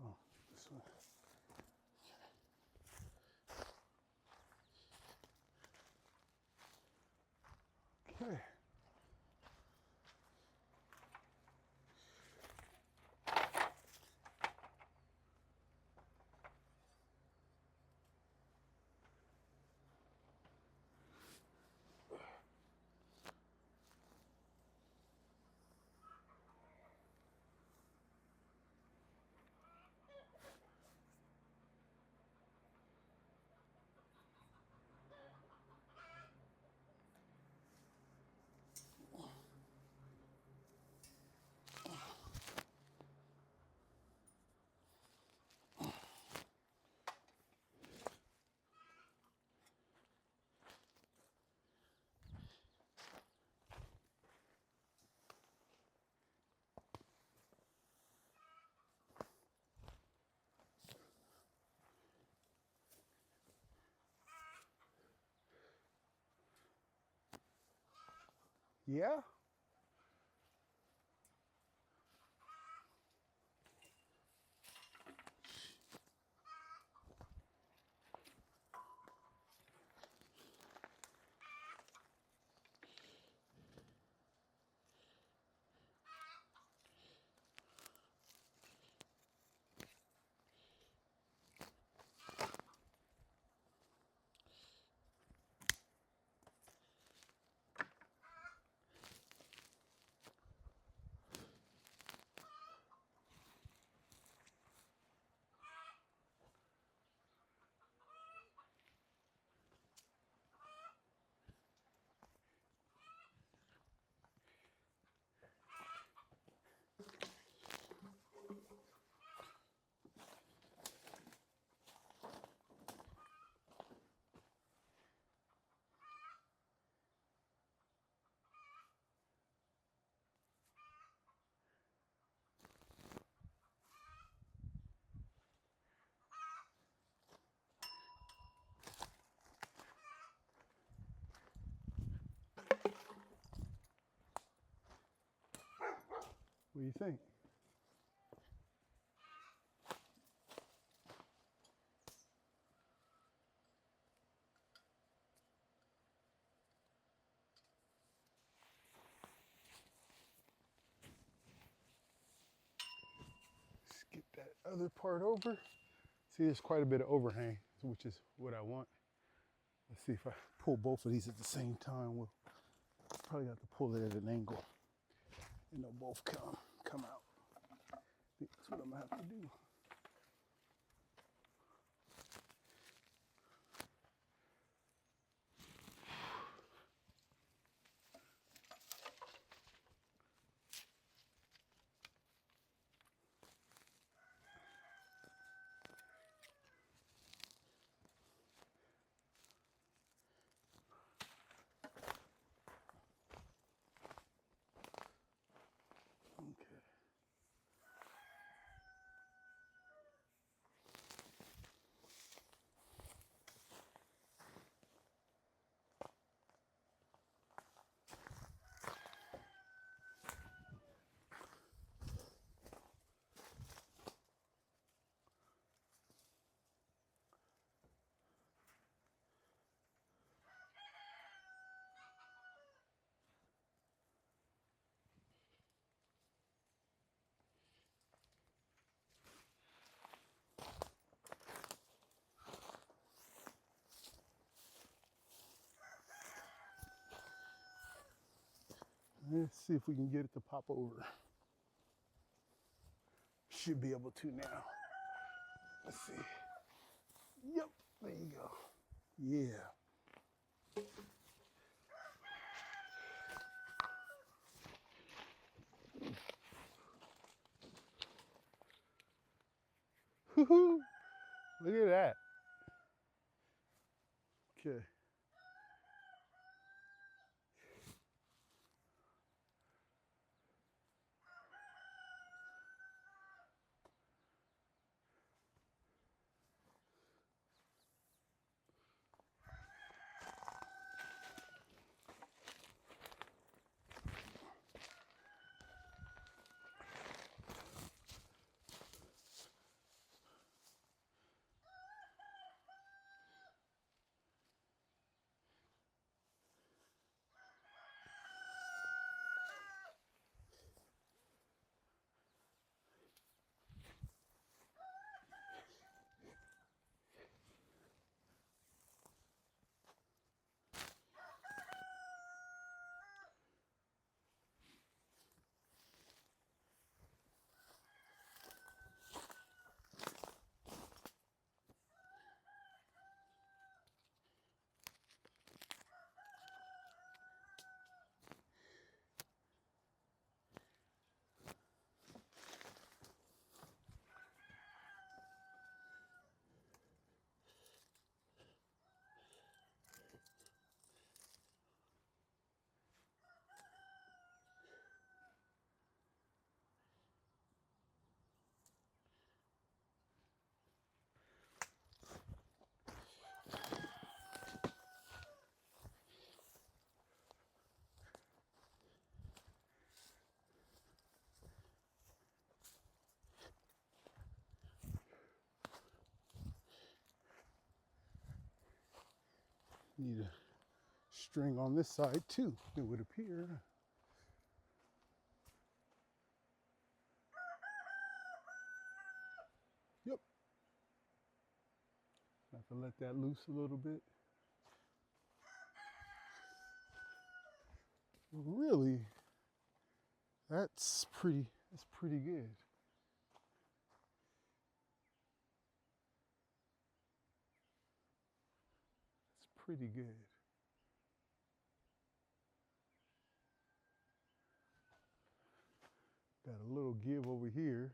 Oh, this one. Okay. Yeah? What do you think? Let's get that other part over. See, there's quite a bit of overhang, which is what I want. Let's see if I pull both of these at the same time. We'll probably have to pull it at an angle, and they'll both come out. I think that's what I'm gonna have to do. Okay. Let's see if we can get it to pop over. Should be able to now. Let's see. Yep, there you go. Yeah. Woohoo! Look at that. Okay. Need a string on this side too, it would appear. Yep. I have to let that loose a little bit. Really, that's pretty good. It's pretty good. Got a little give over here.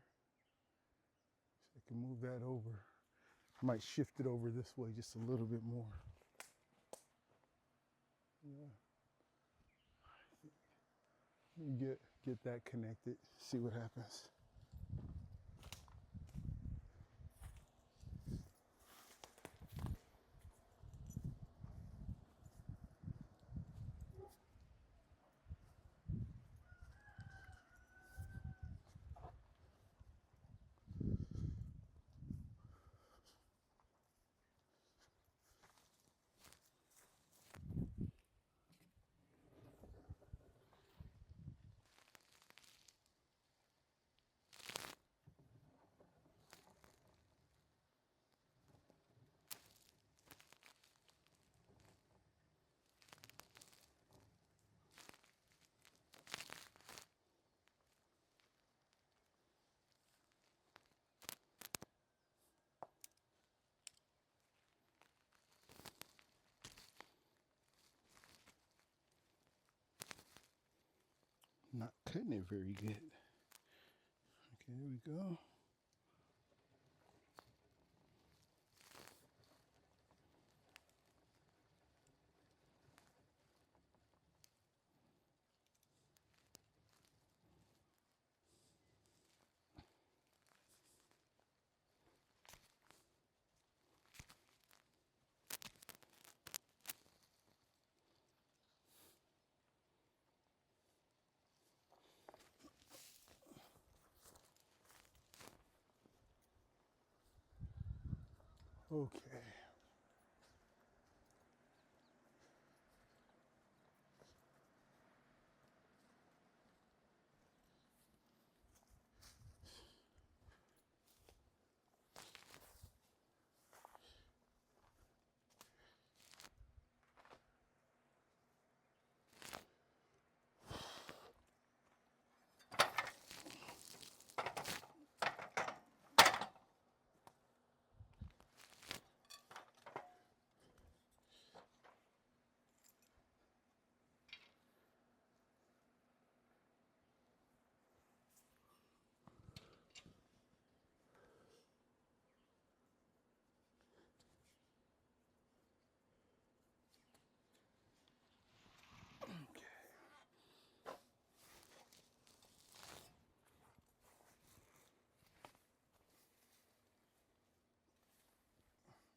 So I can move that over. I might shift it over this way just a little bit more. Yeah. Let me get that connected, see what happens. Not cutting it very good. Okay, there we go. Okay.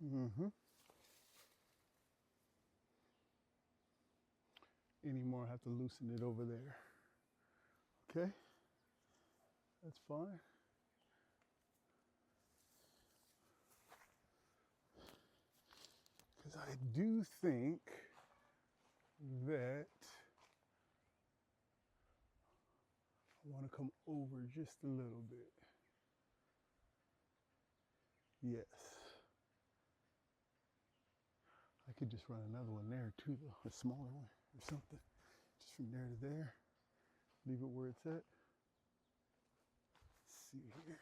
Mm-hmm. Anymore, I have to loosen it over there. Okay, that's fine. Because I do think that I want to come over just a little bit. Yes. I could just run another one there too, though, a smaller one or something. Just from there to there. Leave it where it's at. Let's see here.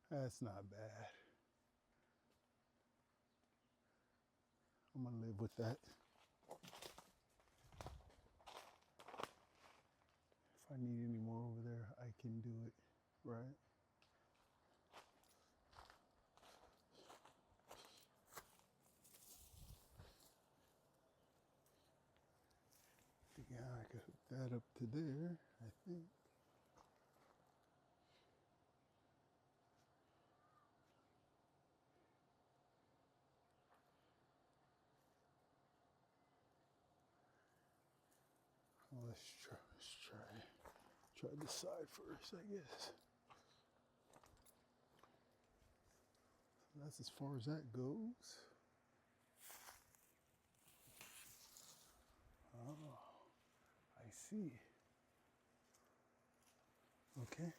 That's not bad. I'm gonna live with that. If I need any more over there, I can do it, right? Yeah, I could hook that up to there, I think. Well, try this side first, I guess. So that's as far as that goes. Oh, I see. Okay.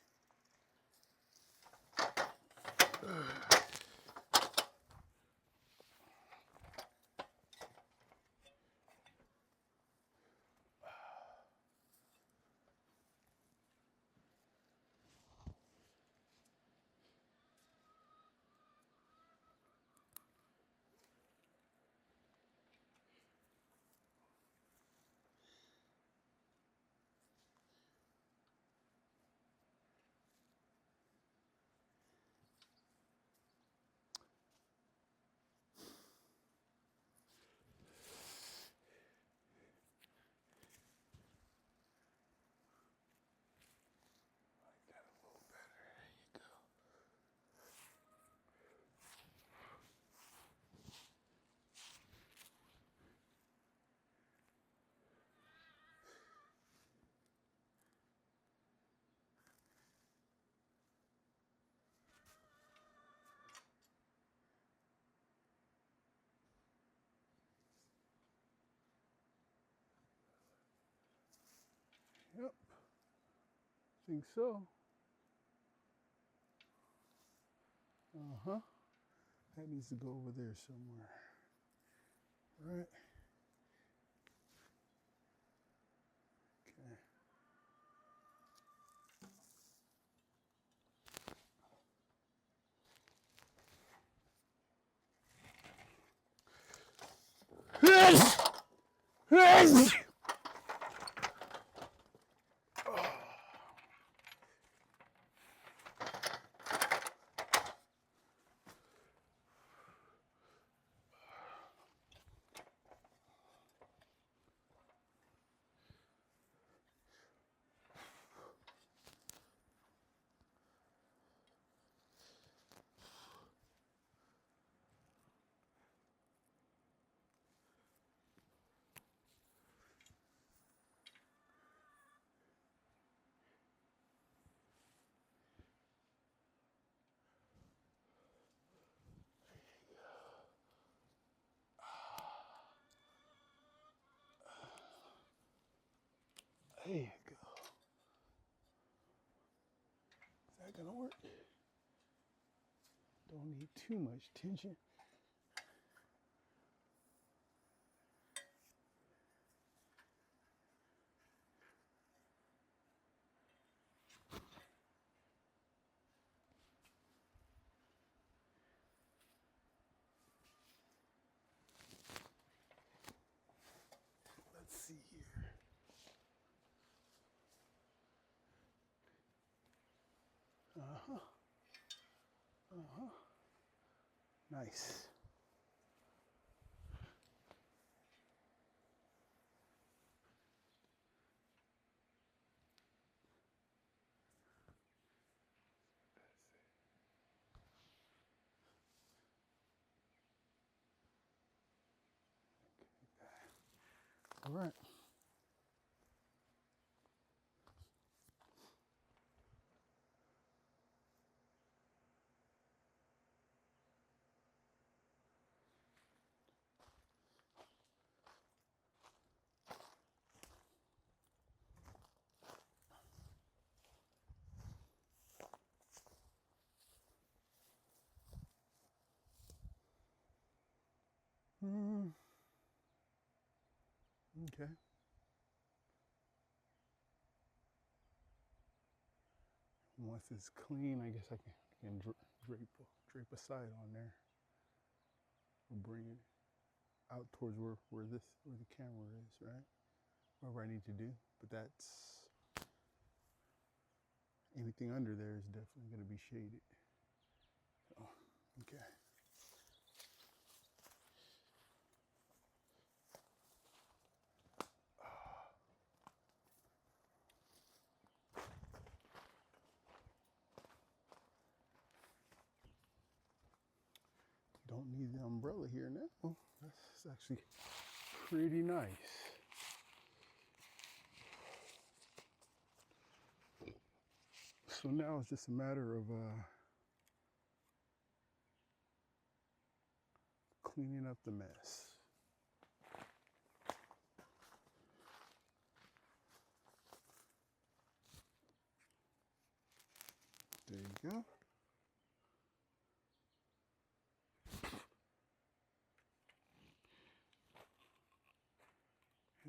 Think so. Uh-huh. That needs to go over there somewhere. Right? Okay. There you go. Is that gonna work? Don't need too much tension. Let's see here. Uh-huh. Uh-huh. Nice. All right. Okay. Once it's clean, I guess I can drape a side on there. We'll bring it out towards where the camera is, right? Whatever I need to do. But that's anything under there is definitely going to be shaded. Oh, okay. Don't need the umbrella here now. That's actually pretty nice. So now it's just a matter of cleaning up the mess. There you go.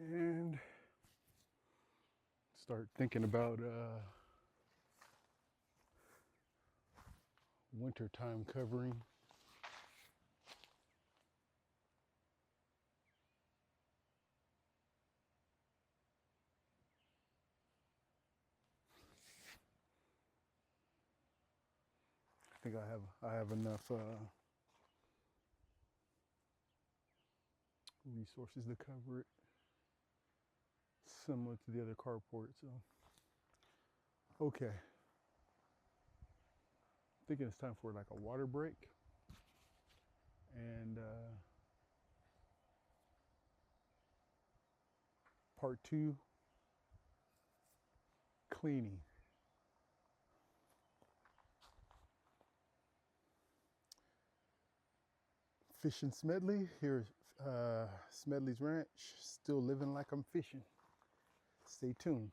And start thinking about wintertime covering. I think I have enough resources to cover it, similar to the other carport. So, okay, thinking it's time for like a water break, and part 2, cleaning. Fishing Smedley, here's Smedley's Ranch, still living like I'm fishing. Stay tuned.